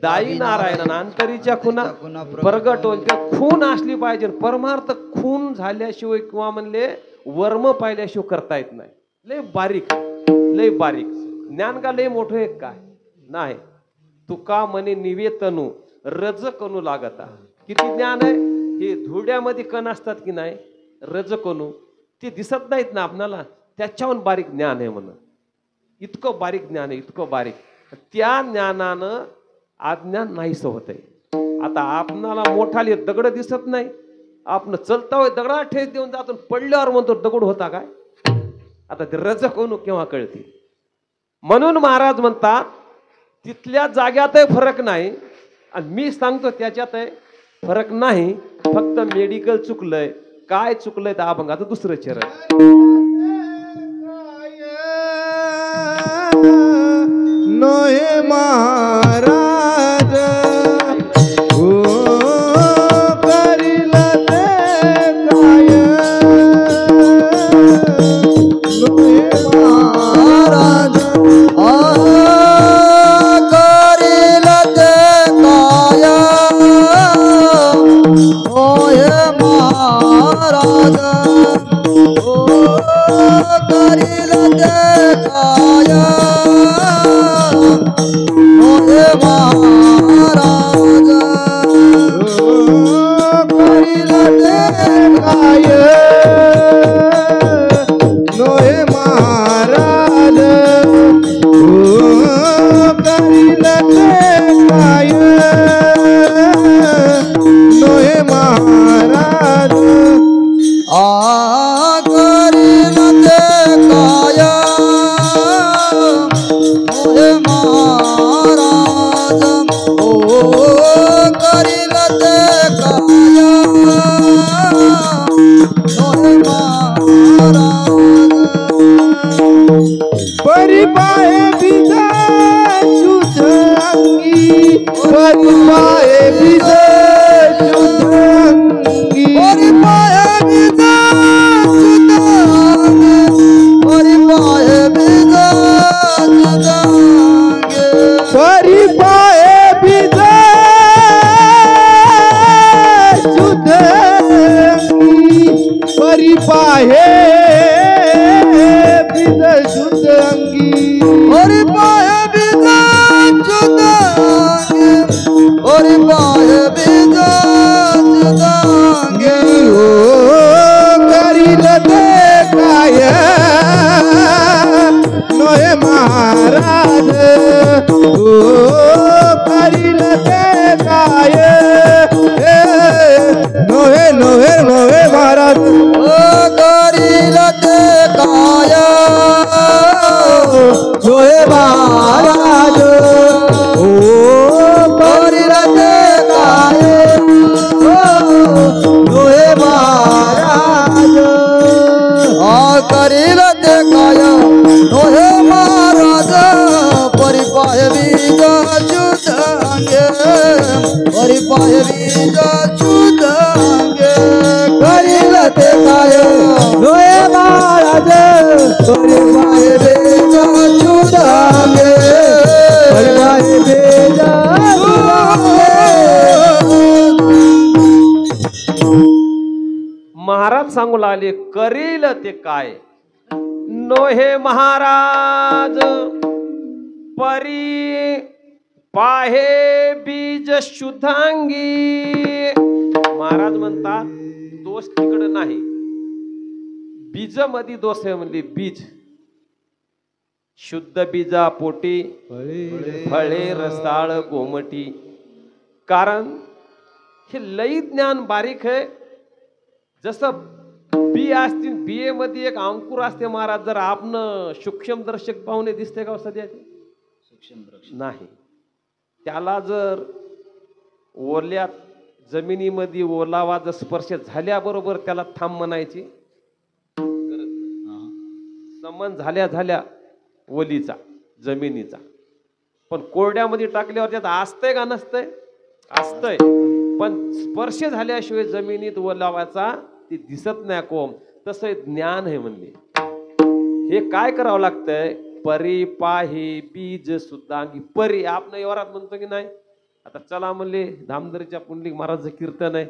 S1: दाई नारायण अंतरीच्या खुना प्रगट खून असली पाहिजे परमार्थ खून झाल्याशिवाय किंवा म्हणले वर्म पाहिल्याशिवाय करता येत नाही लय बारीक ज्ञान का लय मोठं आहे काय नाही तुका म्हणे निवेतनू रज कणू लागता किती ज्ञान आहे हे धुड्यामध्ये कण असतात की नाही रज कणू ते दिसत नाहीत ना आपणाला त्याच्याहून बारीक ज्ञान आहे म्हणून इतकं बारीक ज्ञान आहे इतकं बारीक त्या ज्ञानानं अज्ञान नाहीस होत आहे आता आपणाला मोठाले दगड दिसत नाही आपण चलता होय दगडाला ठेस देऊन जातो पडल्यावर म्हणतो दगड होता काय आता ते रज कणू केव्हा कळते म्हणून महाराज म्हणतात तिथल्या जाग्यातही फरक नाही आणि मी सांगतो त्याच्यातही फरक नाही फक्त मेडिकल चुकलंय काय चुकलंय तर अभंगाचं दुसरं चरण
S2: नोहे महाराज ओ करिल ते काय नोहे महाराज करिल ते काय नोहे महाराज ओ करिल ते काय नोहे महाराज करिल ते काय नोहे महाराज करिल ते काय नोहे महाराज करिल ते काय नोहे महाराज ओ करिल ते काय पाहे बीज शुद्ध अंगी
S3: हरि पाय बीज शुद्ध अंगी हरि पाय बीज शुद्ध अंगी
S2: हो करील ते काय नोहे महाराज हो करील ते काय नोहे नोहे नोहे महाराज
S3: ओ करील ते काय
S2: नोहे महाराज हो
S3: करील ते काय
S2: नोहे महाराज
S3: करील ते काय नोहे महाराज परिपाय बीज शुद्ध अंगे परिपाय बीज शुद्ध अंगे करील ते काय
S2: नोहे महाराज
S3: परिपाय बीज शुद्ध अंगे
S2: परिपाय बीज
S1: महाराज सांगू लागले करील ते काय नोहे महाराज परी पाहे बीज शुद्धांगी महाराज म्हणतात दोष तिकडे नाही बीज मध्ये दोष आहे म्हणजे बीज शुद्ध बीजा पोटी फळे रसाळ गोमटी कारण हे लई ज्ञान बारीक आहे जसं बी असतील बिये मध्ये एक अंकुर असते महाराज जर आपण सूक्ष्म दर्शक पाहुणे दिसते का सध्या ते नाही त्याला जर ओल्यात जमिनीमध्ये ओलावा जर स्पर्श झाल्याबरोबर त्याला थांब म्हणायची समन झाल्या झाल्या ओलीचा जमिनीचा पण कोरड्यामध्ये टाकल्यावर त्यात असतंय का नसतंय असतंय पण स्पर्श झाल्याशिवाय जमिनीत ओलावाचा ते दिसत नाही कोम तसं ज्ञान आहे म्हणले हे काय करावं लागतंय परी पाही बीज सुद्धांगी परी आपण एवढात म्हणतो की नाही आता चला म्हणले धामदरीच्या पुंडलिक महाराजचं कीर्तन आहे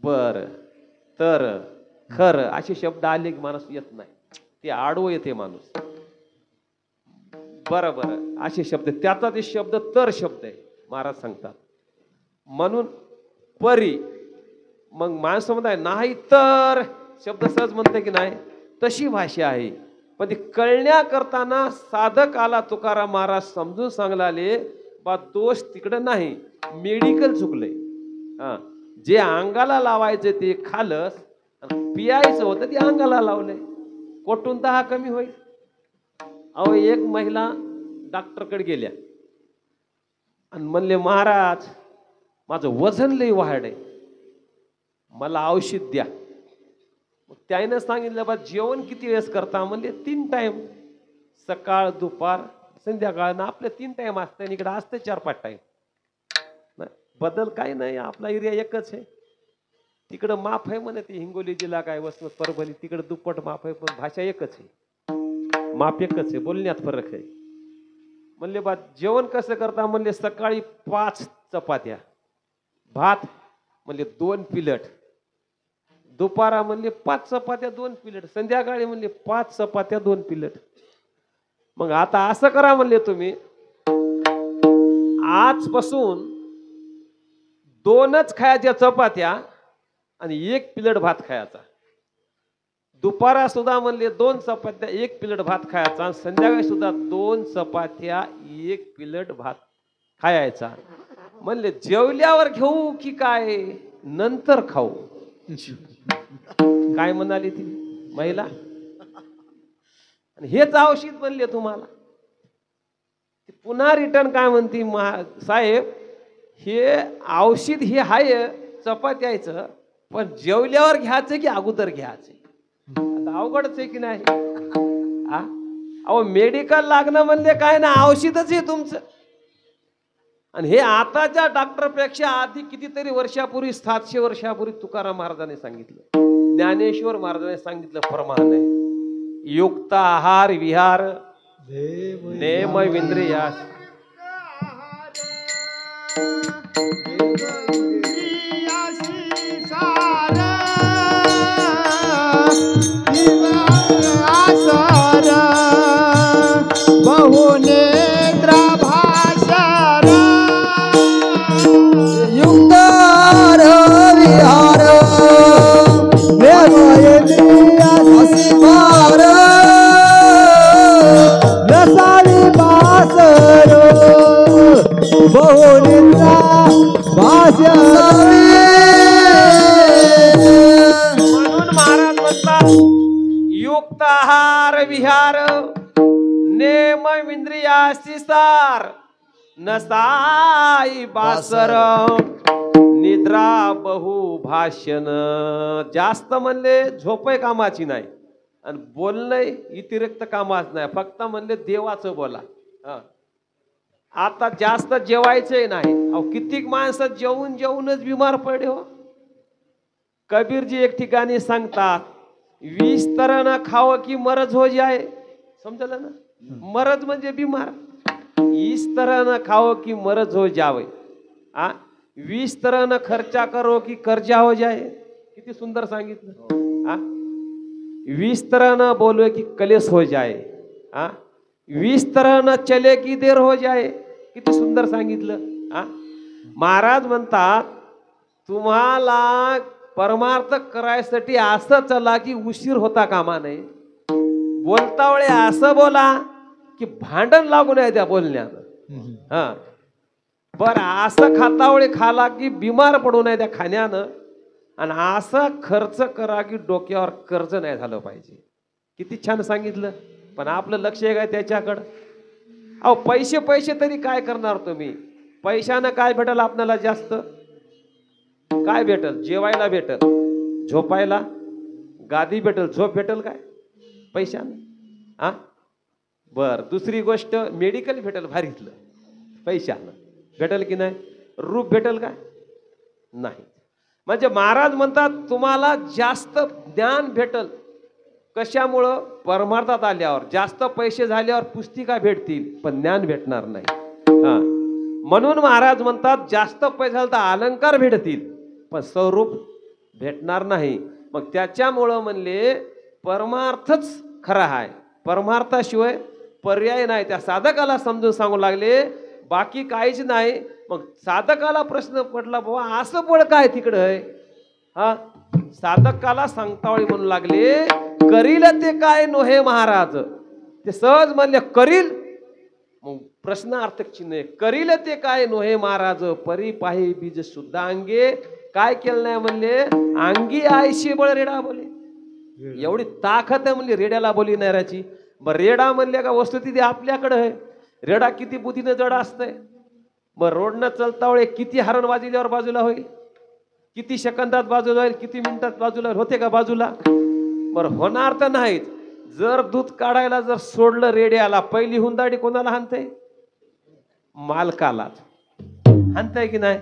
S1: बर तर खर असे शब्द आले की माणूस येत नाही ते आडवं येते माणूस बरं बरं असे शब्द त्याचा ते शब्द तर शब्द आहे महाराज सांगतात म्हणून परी मग माणसं म्हणताय नाही तर शब्द सहज म्हणते की नाही तशी भाषा आहे पण ती कळण्या करताना साधक आला तुकाराम महाराज समजून सांगलाले बा दोष तिकडे नाही मेडिकल चुकलंय हा जे अंगाला लावायचं ते खालस पियायचं होतं ते अंगाला लावलंय कोटून दहा कमी होईल अहो एक महिला डॉक्टरकडे गेल्या आणि म्हणले महाराज माझं वजन लई वाढलंय मला औषध द्या मग त्याने सांगितलं बा जेवण किती वेळेस करता म्हणले 3 टाइम सकाळ दुपार संध्याकाळ ना आपले 3 टाइम असते आणि इकडे असते 4-5 टाइम बदल काही नाही आपला एरिया एकच आहे तिकडं माफ आहे म्हणे ते हिंगोली जिल्हा काय वसमत परभणी तिकडे दुप्पट माफ आहे पण भाषा एकच आहे माप एकच आहे बोलण्यात फरक आहे म्हणले बा जेवण कसं करता म्हणले सकाळी 5 चपात्या भात म्हणले 2 पिलट दुपारा म्हणले 5 चपात्या 2 पिलट संध्याकाळी म्हणले 5 चपात्या 2 पिलट मग आता असं करा म्हणले तुम्ही आजपासून 2च खायच्या चपात्या आणि 1 पिलट भात खायचा दुपारा सुद्धा म्हणले 2 चपात्या 1 पिलट भात खायचा आणि संध्याकाळी सुद्धा 2 चपात्या 1 पिलट भात खायचा म्हणले जेवल्यावर घेऊ की काय नंतर खाऊ काय म्हणाली ती महिला आणि हेच औषध म्हणले तुम्हाला पुन्हा रिटर्न काय म्हणती साहेब हे औषध हे हाय चपात्याचं पण जेवल्यावर घ्यायचं की अगोदर घ्यायचं आता अवघडच आहे की नाही अहो मेडिकल लागणं म्हणजे काय ना औषधच आहे तुमचं आणि हे आताच्या डॉक्टरपेक्षा आधी कितीतरी वर्षापूर्वी 700 वर्षापूर्वी तुकाराम महाराजांनी सांगितलं ज्ञानेश्वर महाराजांनी सांगितलं प्रमाण आहे युक्त आहार विहार नेम विंद्रियास मुक्त आहार विहार नेम इंद्रियासी सार नसाई बासर निद्रा बहु भाषण. जास्त म्हणले झोपय कामाची नाही आणि बोलणं इतिरिक्त कामाच नाही, फक्त म्हणले देवाचं बोला. आता जास्त जेवायचंय नाही. अहो कितीक माणसं जेवून जेवूनच बिमार पडले हो. कबीरजी एक ठिकाणी सांगतात 20 तरह न खाओ की मरज हो जाए. समजलं ना, मरज म्हणजे बिमार. 20 तरह न खाओ की मरज हो जावे. 20 तरह न खर्चा करो की कर्जा हो जाए. किती सुंदर सांगितलं. 20 तरह न बोलो की कलेश हो जाए. 20 तरह न चले की देर हो जाए. किती सुंदर सांगितलं. महाराज म्हणतात तुम्हाला परमार्थ करायसाठी असं चला की उशीर होता कामा नये. बोलता वेळे असं बोला की भांडण लागू नये त्या बोलण्यानं. बरं असं खाता वेळी खाला की बिमार पडू नये त्या खाण्यानं. आणि असं खर्च करा की डोक्यावर कर्ज नाही झालं पाहिजे. किती छान सांगितलं. पण आपलं लक्ष आहे काय त्याच्याकडं. अहो पैसे पैसे तरी काय करणार तुम्ही. पैशानं काय भेटल आपल्याला जास्त. काय भेटल. जेवायला भेटल, झोपायला गादी भेटल, झोप भेटल काय पैशानं. बर दुसरी गोष्ट मेडिकल भेटल भारीतलं पैशानं भेटल की नाही. रूप भेटल काय नाही. म्हणजे महाराज म्हणतात तुम्हाला जास्त ज्ञान भेटल कशामुळं. परमार्थात आल्यावर. जास्त पैसे झाल्यावर पुस्तिका भेटतील पण ज्ञान भेटणार नाही. म्हणून महाराज म्हणतात जास्त पैसे झाले तर अलंकार भेटतील पण स्वरूप भेटणार नाही. मग त्याच्यामुळं म्हणले परमार्थच खरा आहे. परमार्थाशिवाय पर्याय नाही. त्या साधकाला समजून सांगू लागले बाकी काहीच नाही. मग साधकाला प्रश्न पडला बाबा असं बळ काय तिकडं आहे. साधकाला सांगतावळी म्हणू लागले करील ते काय नोहे महाराज. ते सहज म्हणले करील. मग प्रश्नार्थक चिन्ह करील ते काय नोहे महाराज. परी पाही बीज सुद्धा अंगे. काय केलं नाही म्हणले अंगी आयशी बळ रेडा बोले. एवढी ताकद आहे म्हणली रेड्याला बोली नैराची. बर रेडा म्हणले का वस्तुस्थिती आपल्याकडे आहे. रेडा किती बुद्धीने जड असतंय. मग रोडनं चलता वेळे किती हरण वाजल्यावर बाजूला होईल. किती सेकंदात बाजूला होईल. किती मिनिटात बाजूला होते का बाजूला. बरं होणार तर नाहीच. जर दूध काढायला जर सोडलं रेड्याला पहिली हुंदाडी कोणाला हाणते. मालकालाच हाणताय की नाही.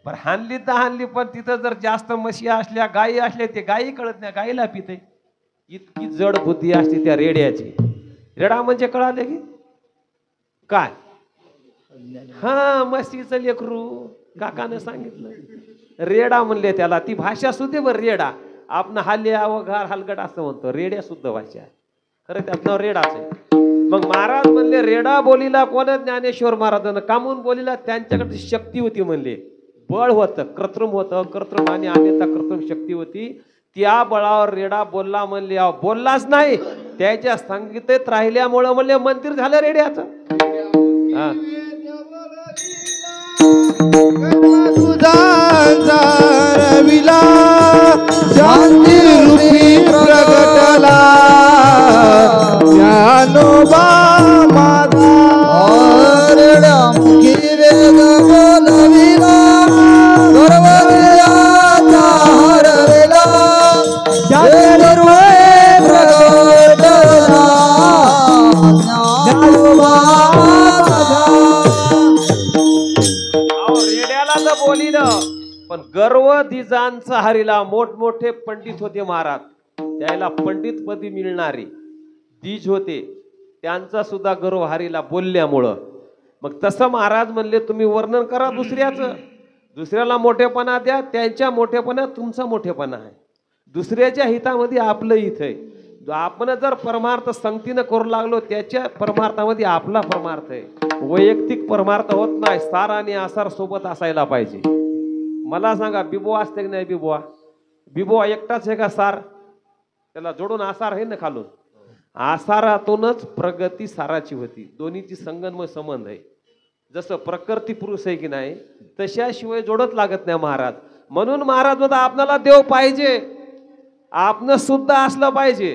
S1: पण हाणली तर हाणली पण तिथं जर जास्त म्हशी असल्या गायी असल्या ते गायी कळत नाही गायीला पिते. इतकी जड बुद्धी असते त्या रेड्याची. रेडा म्हणजे कळाले की काय. म्हशीचं लेकरू काकानं सांगितलं. रेडा म्हणले त्याला. ती भाषा सुद्धा बर रेडा. आपण हाल्या वघार हलगट असं म्हणतो. रेड्या सुद्धा भाषा आहे खरं त्यात नाव रेडाच आहे. मग महाराज म्हणले रेडा बोलीला कोण ज्ञानेश्वर महाराजांना कामून बोलीला त्यांच्याकडे शक्ती होती म्हणले. बळ होतं कृत्रिम होतं. कृत्रिम आणि अन्यथा कृत्रिम शक्ती होती. त्या बळावर रेडा बोलला म्हणले. बोललाच नाही त्याच्या संगीतेत राहिल्यामुळं म्हणले मंदिर झालं रेड्याचं.
S2: रविला शांती रूपी प्रगटला ज्ञानोबा माझा
S3: रेड्या मुखी वेद बोलविला सर्वविद्याचा हरविला सर्व प्रगटला ज्ञानोबा
S1: रेड्याला तर बोलिलं पण गर्व दिजांचा हरीला. मोठमोठे पंडित होते महाराज. त्याला पंडित पदी मिळणारे दीज होते त्यांचा सुद्धा गर्व हरीला बोलल्यामुळं. मग तसं महाराज म्हणले तुम्ही वर्णन करा दुसऱ्याचं. दुसऱ्याला मोठेपणा द्या. त्यांच्या मोठेपणा तुमचा मोठेपणा आहे. दुसऱ्याच्या हितामध्ये आपलं हित आहे. आपण जर परमार्थ संगतीनं करू लागलो त्याच्या परमार्थामध्ये आपला परमार्थ आहे. वैयक्तिक परमार्थ होत नाही. सार आणि आसार सोबत असायला पाहिजे. मला सांगा बिबोआ असते की नाही. बिबोआ एकटाच आहे का सार. त्याला जोडून आसार आहे ना खालून. आसारातूनच प्रगती साराची होती. दोन्हीची संगमय संबंध आहे. जसं प्रकृती पुरुष आहे की नाही तशाशिवाय जोडत लागत नाही महाराज. म्हणून महाराज म्हणतात आपल्याला देव पाहिजे. आपण सुद्धा असलं पाहिजे.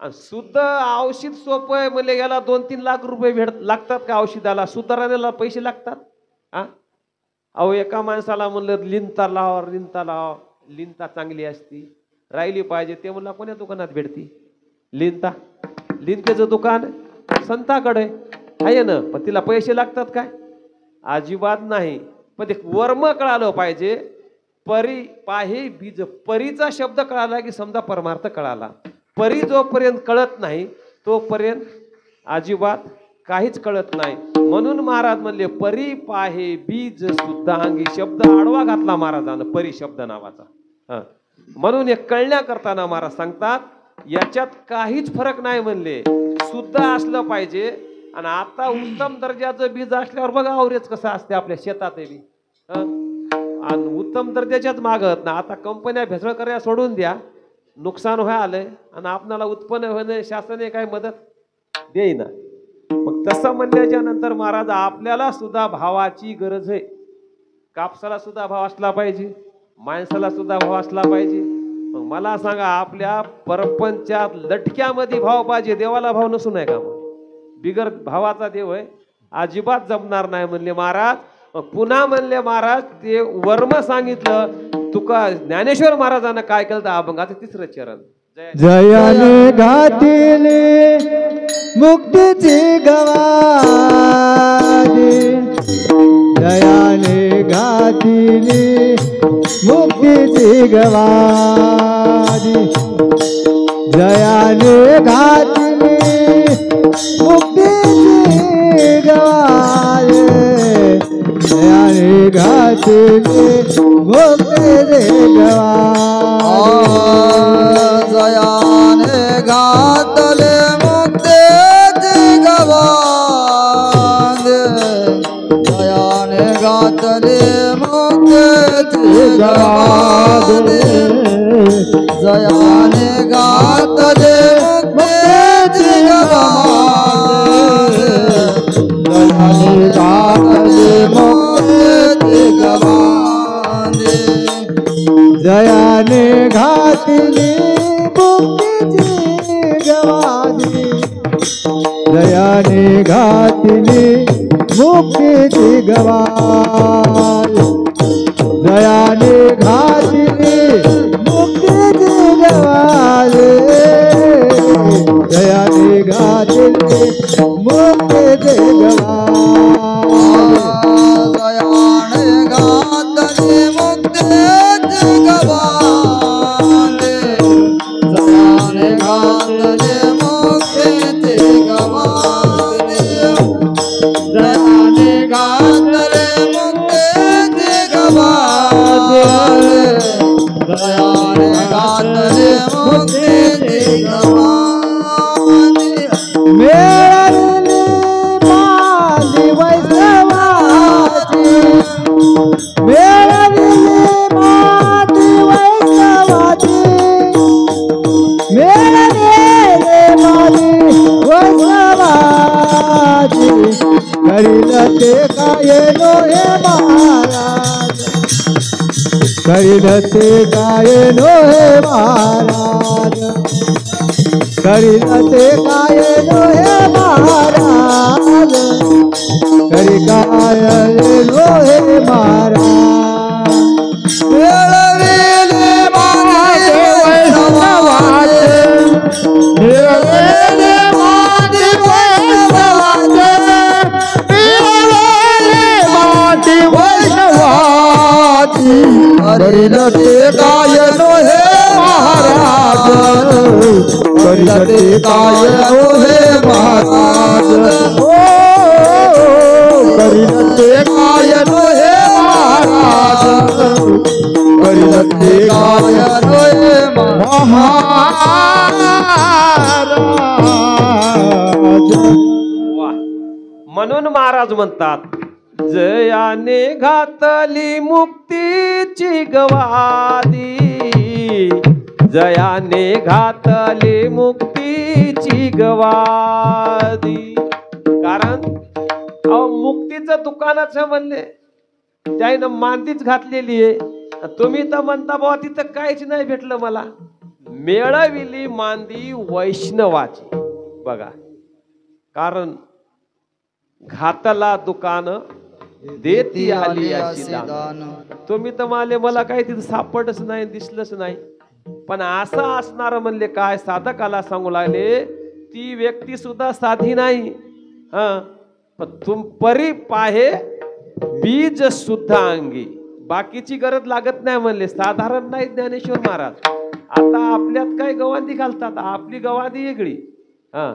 S1: आणि शुद्ध औषध सोपं आहे म्हणजे याला 2-3 लाख रुपये लागतात का औषधाला? सुधारण्याला पैसे लागतात हा? अहो एका माणसाला म्हणलं लिंता लाव, लिंता चांगली असती राहिली पाहिजे ते म्हणलं कोण्या दुकानात भेटती लिंतेचं दुकान संताकडे आहे ना, पण तिला पैसे लागतात काय? अजिबात नाही. पण ते वर्म कळालं पाहिजे. परी पाहे बीज, परीचा शब्द कळाला की समजा परमार्थ कळाला. परी जोपर्यंत कळत नाही तोपर्यंत अजिबात काहीच कळत नाही. म्हणून महाराज म्हणले परी पाहे बीज सुद्धा अंगी. शब्द आडवा घातला महाराजानं परी शब्द नावाचा. म्हणून हे कळण्याकरताना महाराज सांगतात याच्यात काहीच फरक नाही म्हणले, शुद्ध असलं पाहिजे. आणि आता उत्तम दर्जाचं बीज असल्यावर बघा अवरेज कसं असते आपल्या शेतात बी. आणि उत्तम दर्जाच्याच मागत ना. आता कंपन्या भेसळ करायला सोडून द्या, नुकसान व्हाय आलंय आणि आपणाला उत्पन्न होणे शासनाने काय मदत देईना. मग तसं म्हणल्याच्या नंतर महाराज आपल्याला सुद्धा भावाची गरज आहे. कापसाला सुद्धा भाव असला पाहिजे, माणसाला सुद्धा भाव असला पाहिजे. मग मला सांगा आपल्या परपंचात लटक्यामध्ये भाव पाहिजे, देवाला भाव नसून आहे का? मग बिगर भावाचा देव आहे, अजिबात जमणार नाही म्हणले महाराज. मग पुन्हा म्हणले महाराज ते वर्म सांगितलं. तुका ज्ञानेश्वर महाराजांना काय केलं तर अभंगाचं 3रं चरण.
S3: जयाने घातिले मुक्तीची गवादी, जयाने घातिली मुक्तीची गवादी, जयाने घातिली मुक्तीची गवादी, जयाने घातिली मुक्तीची गवादी,
S2: जयाने घातले मुक्तेची गवादी, जयाने घातले मुक्तेची गवादी, जयाने घातले मुक्तेची गवादी, जयाने घातले मुक्तेची गवादी,
S3: जयाने घातली मुक्तीची गवादी, जयाने घातली मुक्तीची गवादी, जयाने घातली मुक्तीची गवादी, जयाने घातली मुक्तीची गवादी,
S2: जयाने घातले मुक्तेची गवादी, जयाने घातले मुक्तेची गवादी, जयाने घातले मुक्तेची गवादी, जयाने घातले मुक्तेची गवादी,
S3: मेळाली माली वैष्णवाची, मेळाली माली वैष्णवाची, मेळाली माली वैष्णवाची, करील ते काय नो हे महाराज, करील ते काय नो हे महाराज, करील ते काय नो हे महाराज, करी काय नो हे महाराज,
S2: मिळविले माती वैष्णवाचे, मिळविले माती वैष्णवाचे, मिळविले माती वैष्णवाची, करील ते काय नो हे महाराज, करील ते काय नो हे महाराज,
S3: करील ते
S2: काय नो हे महाराज, करील ते काय नो हे महाराज.
S1: वा. म्हणून महाराज म्हणतात जयाने घातली मुक्तीची गवादी, जयाने घातली मुक्तीची गवादी. कारण मुक्तीचं दुकानच म्हणले त्यानं मांदीच घातलेली आहे. तुम्ही तर म्हणता बाबा तिथं काहीच नाही भेटलं मला, मेळविली मांदी वैष्णवाची. बघा, कारण घातला दुकान देती आली अशी दान. तुम्ही तर मला काही तिथं सापडच नाही, दिसलंच नाही. पण असं असणार म्हणले काय, साधकाला सांगू लागले ती व्यक्ती सुद्धा साधी नाही. हा, पण तुम परी पाहे बीज सुद्धा अंगी. बाकीची गरज लागत नाही म्हणले, साधारण नाही ज्ञानेश्वर महाराज. आता आपल्यात काय गवांधी घालतात, आपली गवांधी वेगळी, हा,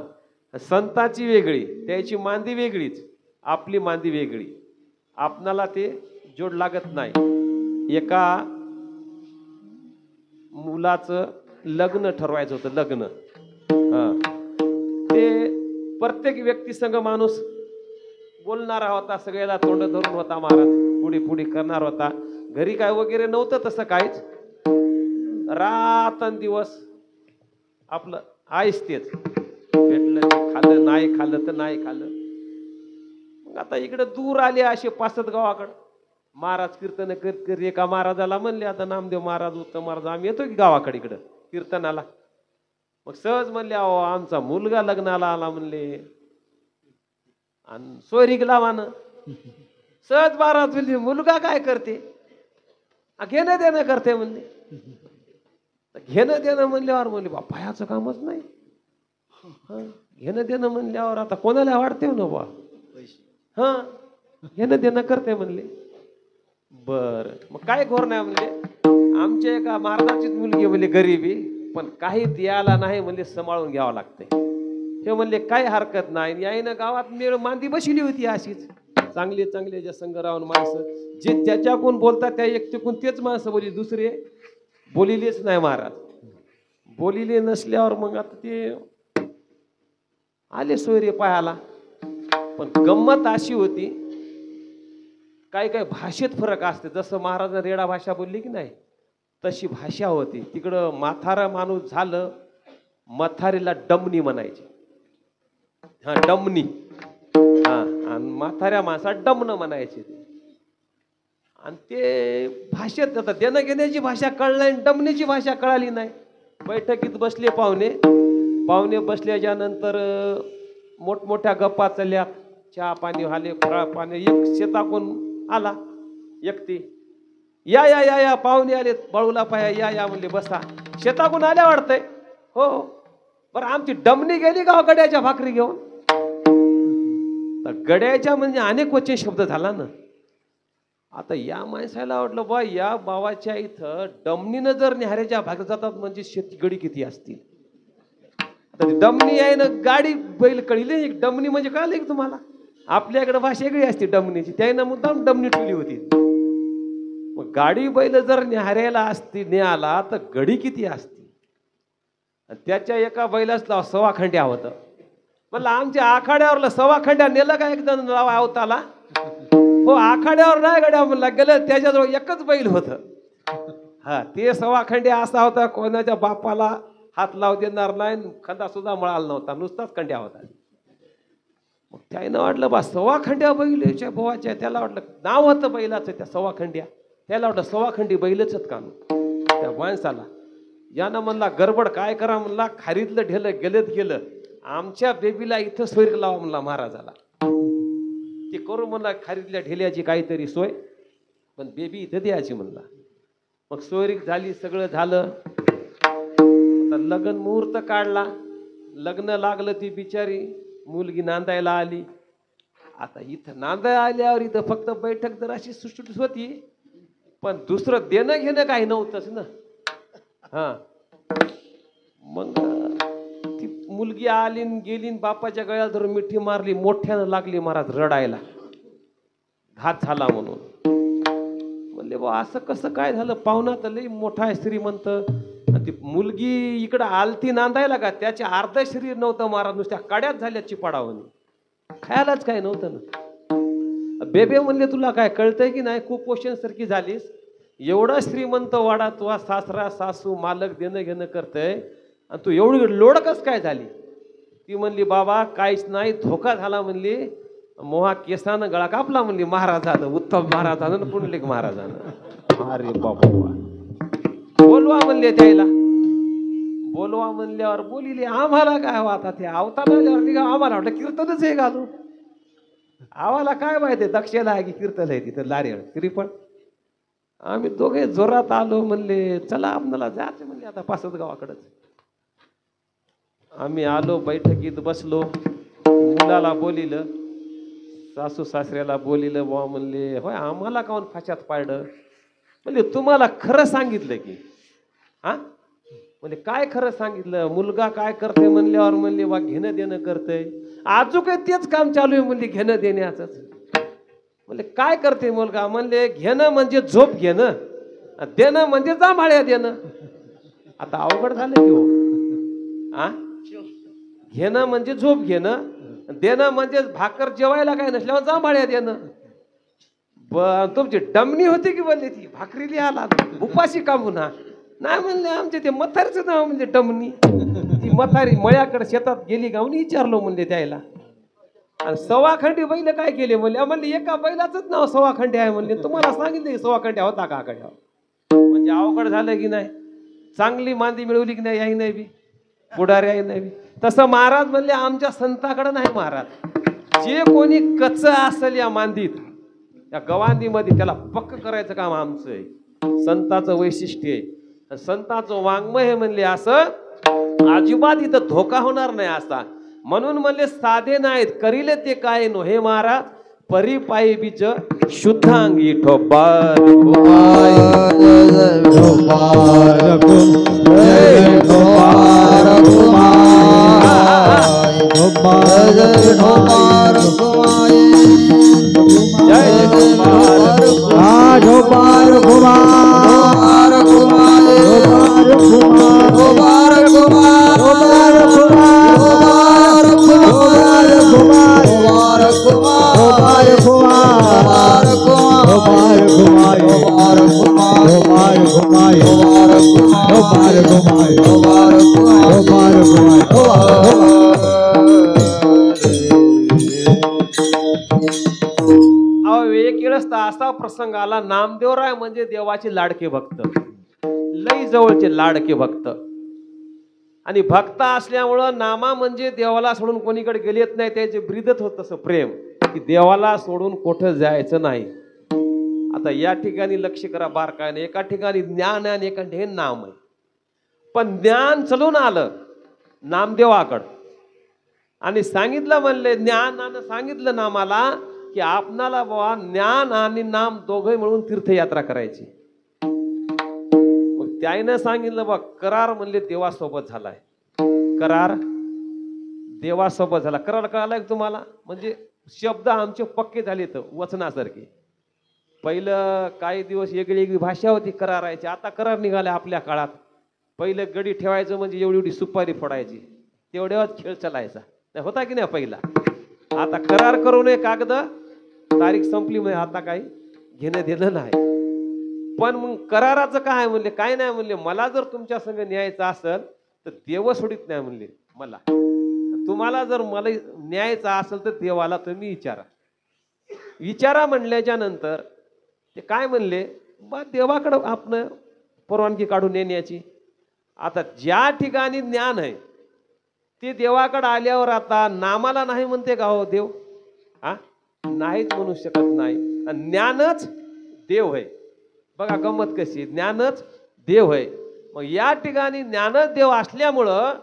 S1: संताची वेगळी, त्याची मांदी वेगळीच, आपली मांदी वेगळी. आपणाला ते जोड लागत नाही. एका मुलाचं लग्न ठरवायचं होतं, लग्न. हा, ते प्रत्येक व्यक्ती संग माणूस बोलणारा होता, सगळ्याला तोंड धरून होता महाराज, पुढे पुढे करणार होता. घरी काय वगैरे नव्हतं तसं काहीच. रात दिवस आपलं आहेच तेच, भेटलं खाल्लं, नाही खाल्लं तर नाही खाल्लं. मग आता इकडे दूर आले असे 5-7 गावाकडं. महाराज कीर्तन करत एका महाराजाला म्हणले, आता नामदेव महाराज, उत्तम महाराज, आम्ही येतो की गावाकडे इकडं कीर्तनाला. मग सहज म्हणले, अहो आमचा मुलगा लग्नाला आला म्हणले, आणि सोयरीक लावानं. सहज महाराज म्हणले, मुलगा काय करते, घेणं देणं करते म्हणले. घेणं देणं म्हणल्यावर म्हणले, बापा ह्याचं कामच नाही. घेणं देणं म्हणल्यावर आता कोणाला वाटते ना बा, हा, घेणं देणं करते म्हणले. बर, मग काय घोर नाही म्हणले, आमच्या एका महाराजाचीच मुलगी म्हणले, गरीबी, पण काही द्यायला नाही म्हणले, सांभाळून घ्यावं लागतंय. हे म्हणले काही हरकत नाही. याईनं गावात मेळ मांदी बसली होती अशीच, चांगले चांगले जे संघ राहून माणसं, जे ज्याच्याकडून बोलतात त्या व्यक्तीकडून तेच माणसं बोलली, दुसरे बोलिलेच नाही महाराज. बोलिले नसल्यावर मग आता ते आले सोयरे पायाला. पण गंमत अशी होती, काही काही भाषेत फरक असते. जसं महाराजांना रेडा भाषा बोलली की नाही, तशी भाषा होती. तिकडं म्हातारा माणूस झालं, म्हातारीला डमणी म्हणायची. हा, डमणी. हा, आणि म्हाताऱ्या माणसाला डमणं म्हणायचे. आणि ते भाषेत आता देणं घेण्याची भाषा कळली नाही, डमणीची भाषा कळाली नाही. बैठकीत बसले पाहुणे बसल्याच्या नंतर मोठमोठ्या गप्पा चालल्या, चहा पाणी झाले, फराळ पाणी. एक शेताकून आला एकटी, या या या या पाहुणे आले, बळूला पाया, या म्हणले, बसा. शेताकून आल्या वाटतंय. हो, बरं आमची डमणी गेली गाव गड्याच्या भाकरी घेऊन. गड्याच्या म्हणजे अनेक वचन शब्द झाला ना. आता या माणसाला वाटलं, बा या बावाच्या इथं डमणीनं जर न्याऱ्याच्या भाकरी जातात म्हणजे शेती गडी किती असतील. तर डमणी आहे ना, गाडी बैल कळली. एक डमणी म्हणजे कळलं की तुम्हाला, आपल्याकडे भाषा वेगळी असते डमणीची, त्यानं मुद्दाम डमणी ठेवली होती. मग गाडी बैल जर न्याऱ्याला असती, न्याला तर गडी किती असती. त्याच्या एका बैलाच सव्वा खंड्या होतं. म्हणलं आमच्या आखाड्यावरला सव्वा खंड्या नेलं का एकदम आवताला. हो, आखाड्यावर नाही गड्या म्हणला गेलं, त्याच्याजवळ एकच बैल होतं. हा, ते सव्वा खंड्या असा होता, कोणाच्या बापाला हात लावू देणार नाही, खंदा सुद्धा मळाला नव्हता, नुसताच खंड्या होता. मग त्यानं वाटलं बा सव्वा खंड्या बैलाच्या भावाच्या, त्याला वाटलं नाव होतं बैलाचं त्या सव्वा खंड्या, त्याला वाटलं सव्वा खंडी बैलच का त्या माणसाला. यानं म्हणला गडबड काय करा म्हणला, खारीतलं ढेलं गेलं, आमच्या बेबीला इथं सोयरीक लावा म्हणला महाराजाला. ते करू म्हणला खारीतल्या ढेल्याची काहीतरी सोय, पण बेबी इथं द्यायची म्हणला. मग सोयरीक झाली, सगळं झालं. आता लग्न मुहूर्त काढला, लग्न लागलं. ती बिचारी मुलगी नांदायला आली. आता इथं नांदायला आल्यावर इथं फक्त बैठक जर अशी सुटसुटीत होती, पण दुसरं देणं घेणं काही नव्हतंच ना. हा, मग ती मुलगी आली गेली, बापाच्या गळ्याला धरून मिठी मारली, मोठ्यानं लागली महाराज रडायला, घात झाला म्हणून. म्हणले बा असं कसं काय झालं, पाहुणा तर लई मोठा आहे श्रीमंत, ती मुलगी इकडं आलती नांदायला का, त्याचे अर्ध शरीर नव्हतं महाराज, नुसत्या काड्यात झाल्या चिपाडावून, खायलाच काय नव्हतं ना. बेबे म्हणले तुला काय कळतंय की नाही, कुपोषण सारखी झालीस, एवढा श्रीमंत वाडा तुझा सासरा सासू मालक देणं घेणं करतय, आणि तू एवढी लोड कस काय झाली. ती म्हणली बाबा काहीच नाही, धोका झाला म्हणली, मोहा केसानं गळा कापला म्हणली महाराजानं, उत्तम महाराजानं, पुंडलिक महाराजानं. अरे बाबा बोलवा म्हणले त्याला. बोलवा म्हणल्यावर बोलिले. आम्हाला काय हो आता ते अवतार आल्यावर आम्हाला वाटलं कीर्तनच हे घालू. आम्हाला काय माहिती दक्षिणा आहे की कीर्तन आहे तिथं लारेळ. तरी पण आम्ही दोघे जोरात आलो. म्हणले चला आपल्याला जायचं म्हणले आता पासद गावाकडच. आम्ही आलो, बैठकीत बसलो. मुलाला बोलिलं, सासू सासऱ्याला बोलिलं. बुवा म्हणले होय आम्हाला काऊन फाशात पाडलं. म्हणजे तुम्हाला खरं सांगितलं की हा म्हणजे काय खरं सांगितलं. मुलगा काय करते म्हणल्यावर म्हणले बा घेणं देणं करतंय. आजू काय तेच काम चालू आहे म्हणले घेणं देण्याचंच. म्हणले काय करते मुलगा. म्हणले घेणं म्हणजे झोप घेणं, देणं म्हणजे जांभाळ्या देणं. आता अवघड झालं की हो. आ घेणं म्हणजे झोप घेणं, देणं म्हणजे भाकर जेवायला काय नसल्यावर जांभाळ्या देणं. तुमची डमणी होती की म्हणले ती भाकरीली आला उपाशी का पुन्हा. नाही म्हणले आमचे ते मथारीचं नाव म्हणजे डमणी. ती मथारी मळ्याकडे शेतात गेली गावून विचारलो म्हणले त्याला. आणि सवाखंडी बैल काय केले म्हणले. म्हणले एका बैलाच नाव सवाखंडी आहे म्हणले. तुम्हाला सांगितले सवाखंड्या होता का आकड्या. म्हणजे अवघड झालं की नाही. चांगली मांदी मिळवली की नाही याही नाही बी पुढारी आहे नाही. तसं महाराज म्हणले आमच्या संताकडे नाही महाराज. जे कोणी कच्च असेल या मांदीत या गवांदीमध्ये त्याला पक्क करायचं काम आमचं आहे. संताचं वैशिष्ट्य आहे. संताचं वाङ्मय हे म्हणले असं अजिबात इथं धोका होणार नाही असा. म्हणून म्हणले साधे नाहीत करीले ते काय नो हे महाराज परी पायी बीच शुद्ध अंगी ठोपार एक वेळेस असा प्रसंग आला. नामदेवराय म्हणजे देवाचे लाडके भक्त, लई जवळचे लाडके भक्त. आणि भक्त असल्यामुळं नामा म्हणजे देवाला सोडून कोणीकडे गेलेत नाही. त्याचे ब्रीदत होत तसं प्रेम की देवाला सोडून कुठं जायचं नाही. आता या ठिकाणी लक्ष करा बारकाने. एका ठिकाणी ज्ञान आहे आणि एका ठिकाणी नाम आहे. पण ज्ञान चलून आलं नामदेवाकडं आणि सांगितलं म्हणले ज्ञानानं सांगितलं नामाला की आपणाला बाबा ज्ञान आणि नाम दोघे मिळून तीर्थयात्रा करायची. मग त्याने सांगितलं बा करार म्हणले देवासोबत झालाय. करार देवासोबत झाला. करार कळालाय तुम्हाला. म्हणजे शब्द आमचे पक्के झाले तर वचनासारखे. पहिलं काही दिवस वेगळी वेगळी भाषा होती करारायची. आता करार निघाले आपल्या काळात. पहिलं गडी ठेवायचं म्हणजे एवढी एवढी सुपारी फोडायची. तेवढ्यावर खेळ चालायचा होता की नाही पहिला. आता करार करून एक कागद तारीख संपली म्हणजे आता काही घेणं देणं नाही. पण मग कराराचं काय म्हणले काय नाही म्हणले. मला जर तुमच्या संग न्यायचं असेल तर देव सोडित नाही म्हणले मला. तुम्हाला जर मला न्यायचं असेल तर देवाला तुम्ही विचारा म्हणल्याच्या नंतर ते काय म्हणले बा देवाकडं आपण परवानगी काढून येण्याची. आता ज्या ठिकाणी ज्ञान आहे ते देवाकडे आल्यावर आता नामाला नाही म्हणते का हो देव. हा नाहीच म्हणू शकत नाही. ज्ञानच देव आहे. बघा गंमत कशी. ज्ञानच देव आहे. मग या ठिकाणी ज्ञानच देव असल्यामुळं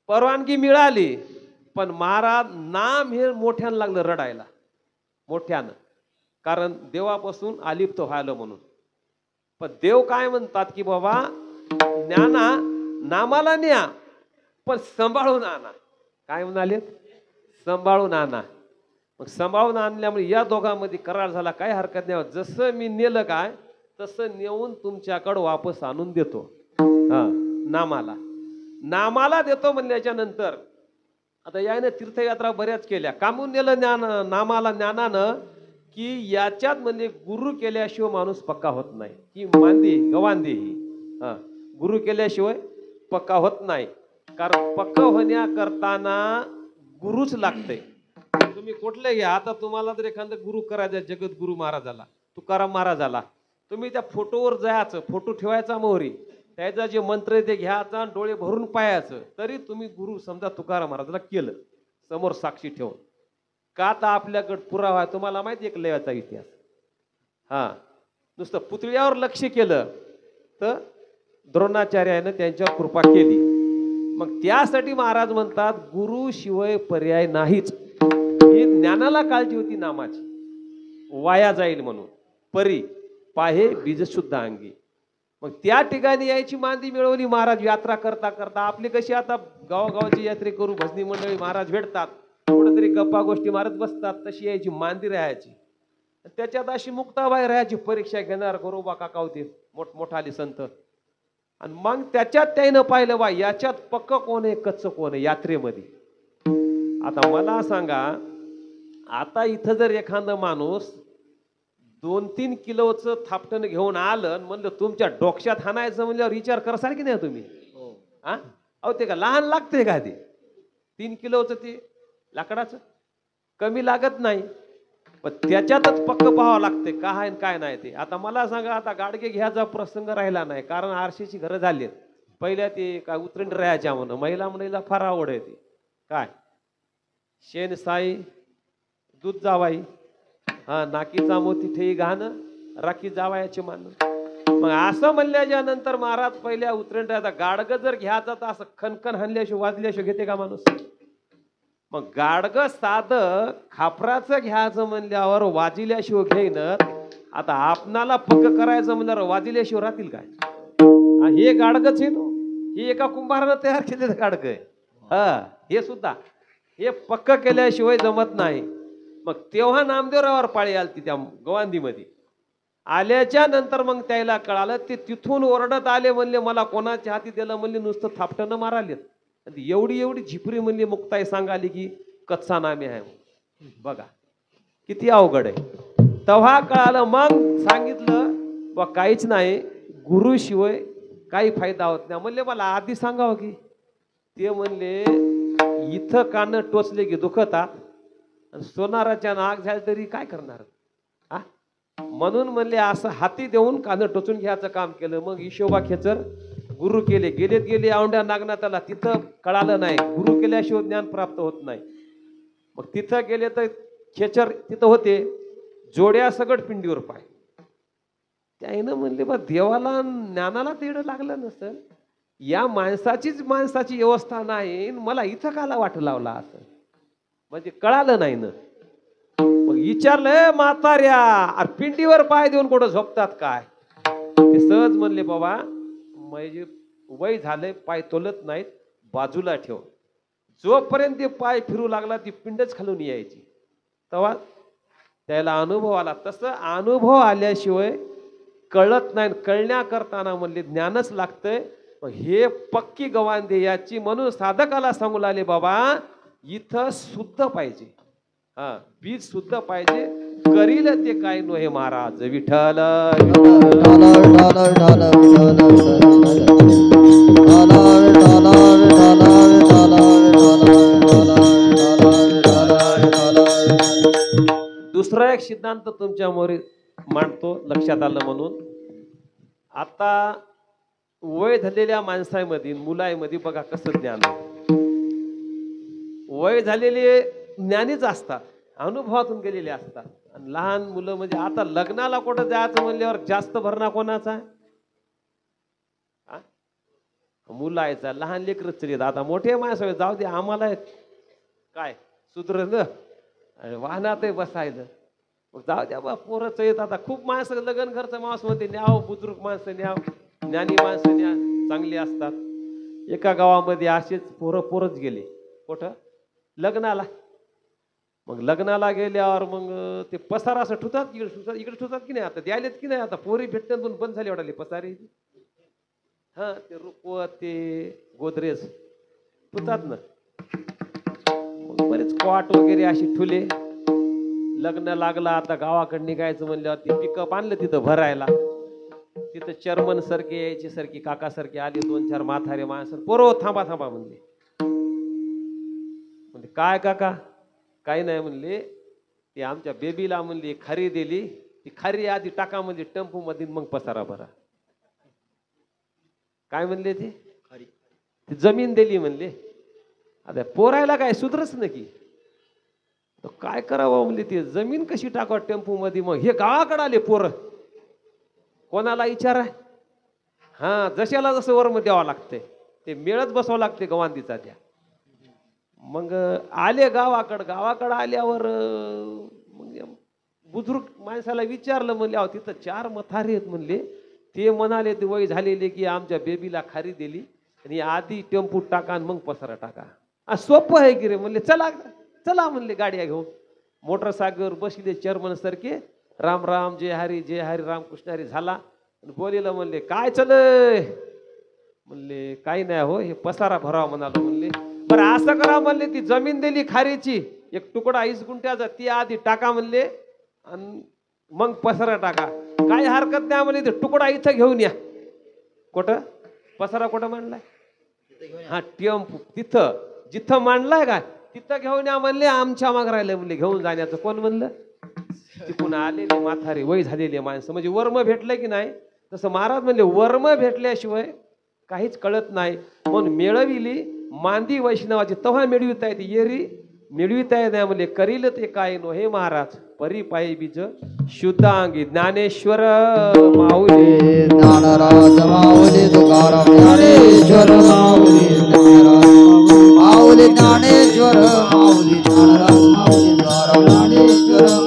S1: परवानगी मिळाली. पण महाराज नाम हे मोठ्यानं लागलं रडायला मोठ्यानं. कारण देवापासून अलिप्त व्हायला म्हणून. पण देव काय म्हणतात की बाबा ज्ञाना नामाला न्या पण सांभाळून आणा. काय म्हणाले सांभाळून आणा. मग सांभाळून आणल्यामुळे या दोघांमध्ये करार झाला. काय हरकत नाही. जसं मी नेलं काय तसं नेऊन तुमच्याकडं वापस आणून देतो. हा नामाला देतो म्हणल्याच्या नंतर आता याने तीर्थयात्रा बऱ्याच केल्या. कामून नेलं ज्ञान नामाला ज्ञानानं की याच्यात म्हणजे गुरु केल्याशिवाय माणूस पक्का होत नाही. ही मांदी गवांदी ही गुरु केल्याशिवाय पक्का होत नाही. कारण पक्का होण्याकरताना गुरुच लागते. तुम्ही कुठले घ्या. आता तुम्हाला जर एखादा गुरु करायचा जगद्गुरु महाराजाला तुकाराम महाराजाला तुम्ही त्या फोटोवर जायचं. फोटो ठेवायचा मोहरी त्याचा जे मंत्र आहे ते घ्यायचा आणि डोळे भरून पायाचं, तरी तुम्ही गुरु समजा तुकाराम महाराजाला केलं समोर साक्षी ठेवून. का तर आपल्याकडे पुरावा आहे. तुम्हाला माहिती आहे लयाचा इतिहास. हा, नुसतं पुतळ्यावर लक्ष केलं तर द्रोणाचार्यानं त्यांच्यावर कृपा केली. मग त्यासाठी महाराज म्हणतात गुरु शिवाय पर्याय नाहीच. ही ज्ञानाला काळजी होती नामाची, वाया जाईल म्हणून. परी पाहे बीज शुद्ध अंगी. मग त्या ठिकाणी यायची मांदी मिळवली महाराज. यात्रा करता करता आपली कशी आता गावागावाची यात्रे करू, भजनी मंडळी महाराज भेटतात, कुठेतरी गप्पा गोष्टी मारत बसतात, तशी यायची मांदी राहायची. त्याच्यात अशी मुक्ताबाई राहायची, परीक्षा घेणार गरोबा काका होते मोठमोठाले संत. आणि मग त्याच्यात त्यानं पाहिलं बा याच्यात पक्क कोण आहे कच्च कोण आहे यात्रेमध्ये. आता मला सांगा, आता इथं जर एखादा माणूस 2-3 किलोचं थापटण घेऊन आलं म्हणलं तुमच्या डोक्यात हाणायचं म्हणल्यावर विचार करसाल की नाही तुम्ही? हा, अहो ते का लहान लागते का? ते 3 किलोचं ते लाकडाचं कमी लागत नाही, पण त्याच्यातच पक्क पाहावं लागते काय आहे काय नाही ते. आता मला सांगा, आता गाडगे घ्यायचा प्रसंग राहिला नाही, कारण आरशीची घरं झाली. पहिल्या ते काय उतरंड राहायच्या म्हणून महिला मंडळीला फार आवड आहे. ती काय शेण साई दूध जावाई, हा नाकीचा मोती ठेई घाण राखी जावायचे मान. मग असं म्हणल्याच्या नंतर महाराज पहिल्या उतरंड्याचा गाडग जर घ्यायचा तर असं खनखन हाणल्याशिवाय वाजल्याशिवाय घेते का माणूस? मग गाडग साधं खापराचं घ्यायचं म्हणल्यावर वाजिल्याशिवाय घेईन. आता आपणाला पक्क करायचं म्हणल्यावर वाजिल्याशिवाय राहतील काय? हे गाडगच आहे ना, हे एका कुंभारानं तयार केलेलं गाडग आहे. हा, हे सुद्धा हे पक्क केल्याशिवाय जमत नाही. मग तेव्हा नामदेवरावावर पाळी आलती त्या गवांदीमध्ये. आल्याच्या नंतर मग त्याला कळालं, ते तिथून ओरडत आले, म्हणले मला कोणाच्या हाती दिलं म्हणले, नुसतं थापटणं मारालेत. एवढी एवढी झिपरी म्हणली मुक्ताई सांगाली की कच्चा नामे आहे. बघा किती अवघड आहे. तेव्हा कळालं, मग सांगितलं बा काहीच नाही, गुरु शिवाय काही फायदा होत नाही. म्हणले मला आधी सांगावं की. ते म्हणले इथं कान टोचले की दुखतात, सोनाराच्या नाग झाले तरी काय करणार? हा, म्हणून म्हणले असं हाती देऊन कान टोचून घ्यायचं काम केलं. मग हिशोबा खेचर गुरु केले. गेलेत गेले औंढ्या नागनाथाला, तिथं कळालं नाही गुरु केल्याशिवाय ज्ञान प्राप्त होत नाही. मग तिथं गेले तर खेचर तिथं होते, जोड्या सगळ पिंडीवर पाय. त्यानं म्हणले बा देवाला ज्ञानाला तेढ लागलं नसेल, या माणसाची व्यवस्था नाही, मला इथं काला वाट लावला असं म्हणजे कळालं नाही ना. मग विचारलं म्हाताऱ्या, अरे पिंडीवर पाय देऊन कुठं झोपतात काय? ते सहज म्हणले बाबा म्हणजे वय झालंय, पाय तोलत नाहीत, बाजूला ठेव. जोपर्यंत ते पाय फिरू लागला ती पिंडच खालून यायची. तेव्हा त्याला अनुभव आला. तसं अनुभव आल्याशिवाय कळत नाही. कळण्याकरताना म्हणले ज्ञानच लागतंय. हे पक्की गवांदे याची. म्हणून साधकाला सांगू लागले बाबा इथं शुद्ध पाहिजे, हा बीज शुद्ध पाहिजे. करील ते काय नोहे महाराज विठ्ठल. दुसरा एक सिद्धांत तुमच्या मोरी मांडतो लक्षात आलं म्हणून. आता वय झालेल्या माणसामध्ये मुलांमध्ये बघा कसं ज्ञान आहे. वय झालेले ज्ञानीच असतात, अनुभवातून गेलेले असतात. आणि लहान मुलं म्हणजे आता लग्नाला कुठं जायचं म्हणल्यावर जास्त भरणा कोणाचा आहे? मुलायचा. लहान लेकर चलित. आता मोठे माणसं जाऊ दे आम्हाला काय सुधरलं वाहनात बसायचं, मग जाऊ द्या बा पोरच येत. आता खूप माणसं लग्न घरचं माणूस म्हणते न्याव, बुजुर्ग माणसं न्याव, ज्ञानी माणसं न्या, चांगली असतात. एका गावामध्ये असेच पोरच गेले कुठं लग्नाला. मग लग्नाला गेल्यावर मग ते पसार असं ठुतात, इकडे ठुतात की नाही. आता द्यायलेत की नाही, आता पोरी भेटण्यात बंद झाली वाटाली पसारी. हा ते रुपवत ते गोदरेज ठुतात ना. बरेच कॉट वगैरे अशी ठुले. लग्न लागलं, आता गावाकडे निघायचं म्हणल्यावर ते पिकअप आणलं तिथं भरायला. तिथं चेअरमन सारखे यायचे, सारखी काका सारखे आले, 2-4 म्हातारे माणसं. पोरो थांबा थांबा म्हणले. म्हणजे काय काका? काही नाही म्हणले, ते आमच्या बेबीला म्हणली खारी दिली, ती खारी आधी टाका म्हणजे टेम्पो मध्ये, मग पसारा भरा. काय म्हणले ते जमीन दिली म्हणले. आता पोरायला काय सुधरच न की काय करावं म्हणले. ते जमीन कशी टाकावं टेम्पो मध्ये. मग हे गावाकडे आले पोरं. कोणाला विचारा. हा जशाला जसं वर्म द्यावं लागतंय ते मिळत बसावं लागते गवांदीचा त्या. मग आले गावाकडं आल्यावर मग बुजुर्ग माणसाला विचारलं म्हणले अहो तिथं 4 मथारे आहेत म्हणले. ते म्हणाले ते वय झालेले की आमच्या बेबीला खारी दिली आणि आधी टेम्पो टाका आणि मग पसारा टाका. सोपं आहे की रे म्हणले. चला म्हणले गाड्या घेऊन. मोटरसायकलवर बसले चेअरमन सारखे. राम राम जय हरी रामकृष्ण हरी झाला. बोलेलं म्हणले काय चलय म्हणले काही नाही हो हे पसारा भरावा म्हणालो म्हणले. बरं असं करा म्हणले ती जमीन दिली खारीची 1 तुकडा 20 गुंठ्याचा ती आधी टाका म्हणले आणि मग पसारा टाका. काही हरकत नाही म्हणले. ते तुकडा इथं घेऊन या. कुठं पसारा कुठं मांडलाय. हा टेम्पो तिथं जिथं मांडलाय काय तिथं घेऊन या म्हणले. आमच्या माग राहिले म्हणले घेऊन जाण्याचं. कोण म्हणलं. तिकडून आलेले म्हातारे वय झालेले माणसं म्हणजे वर्म भेटलं की नाही. तसं महाराज म्हणले वर्म भेटल्याशिवाय काहीच कळत नाही. म्हणून मिळविली मांदी वैष्णवाची तव्हा मिळविता येते. येरी मिळविता येत नाही म्हणले. करील ते काय नो हे महाराज परी पायी बीज शुद्धांगी ज्ञानेश्वर माऊली
S2: ज्ञानराज माऊली तुकाराम ज्ञानेश्वर माऊली ज्ञानराज माऊली ज्ञानेश्वर माऊली ज्ञानराज माऊली तुकाराम ज्ञानेश्वर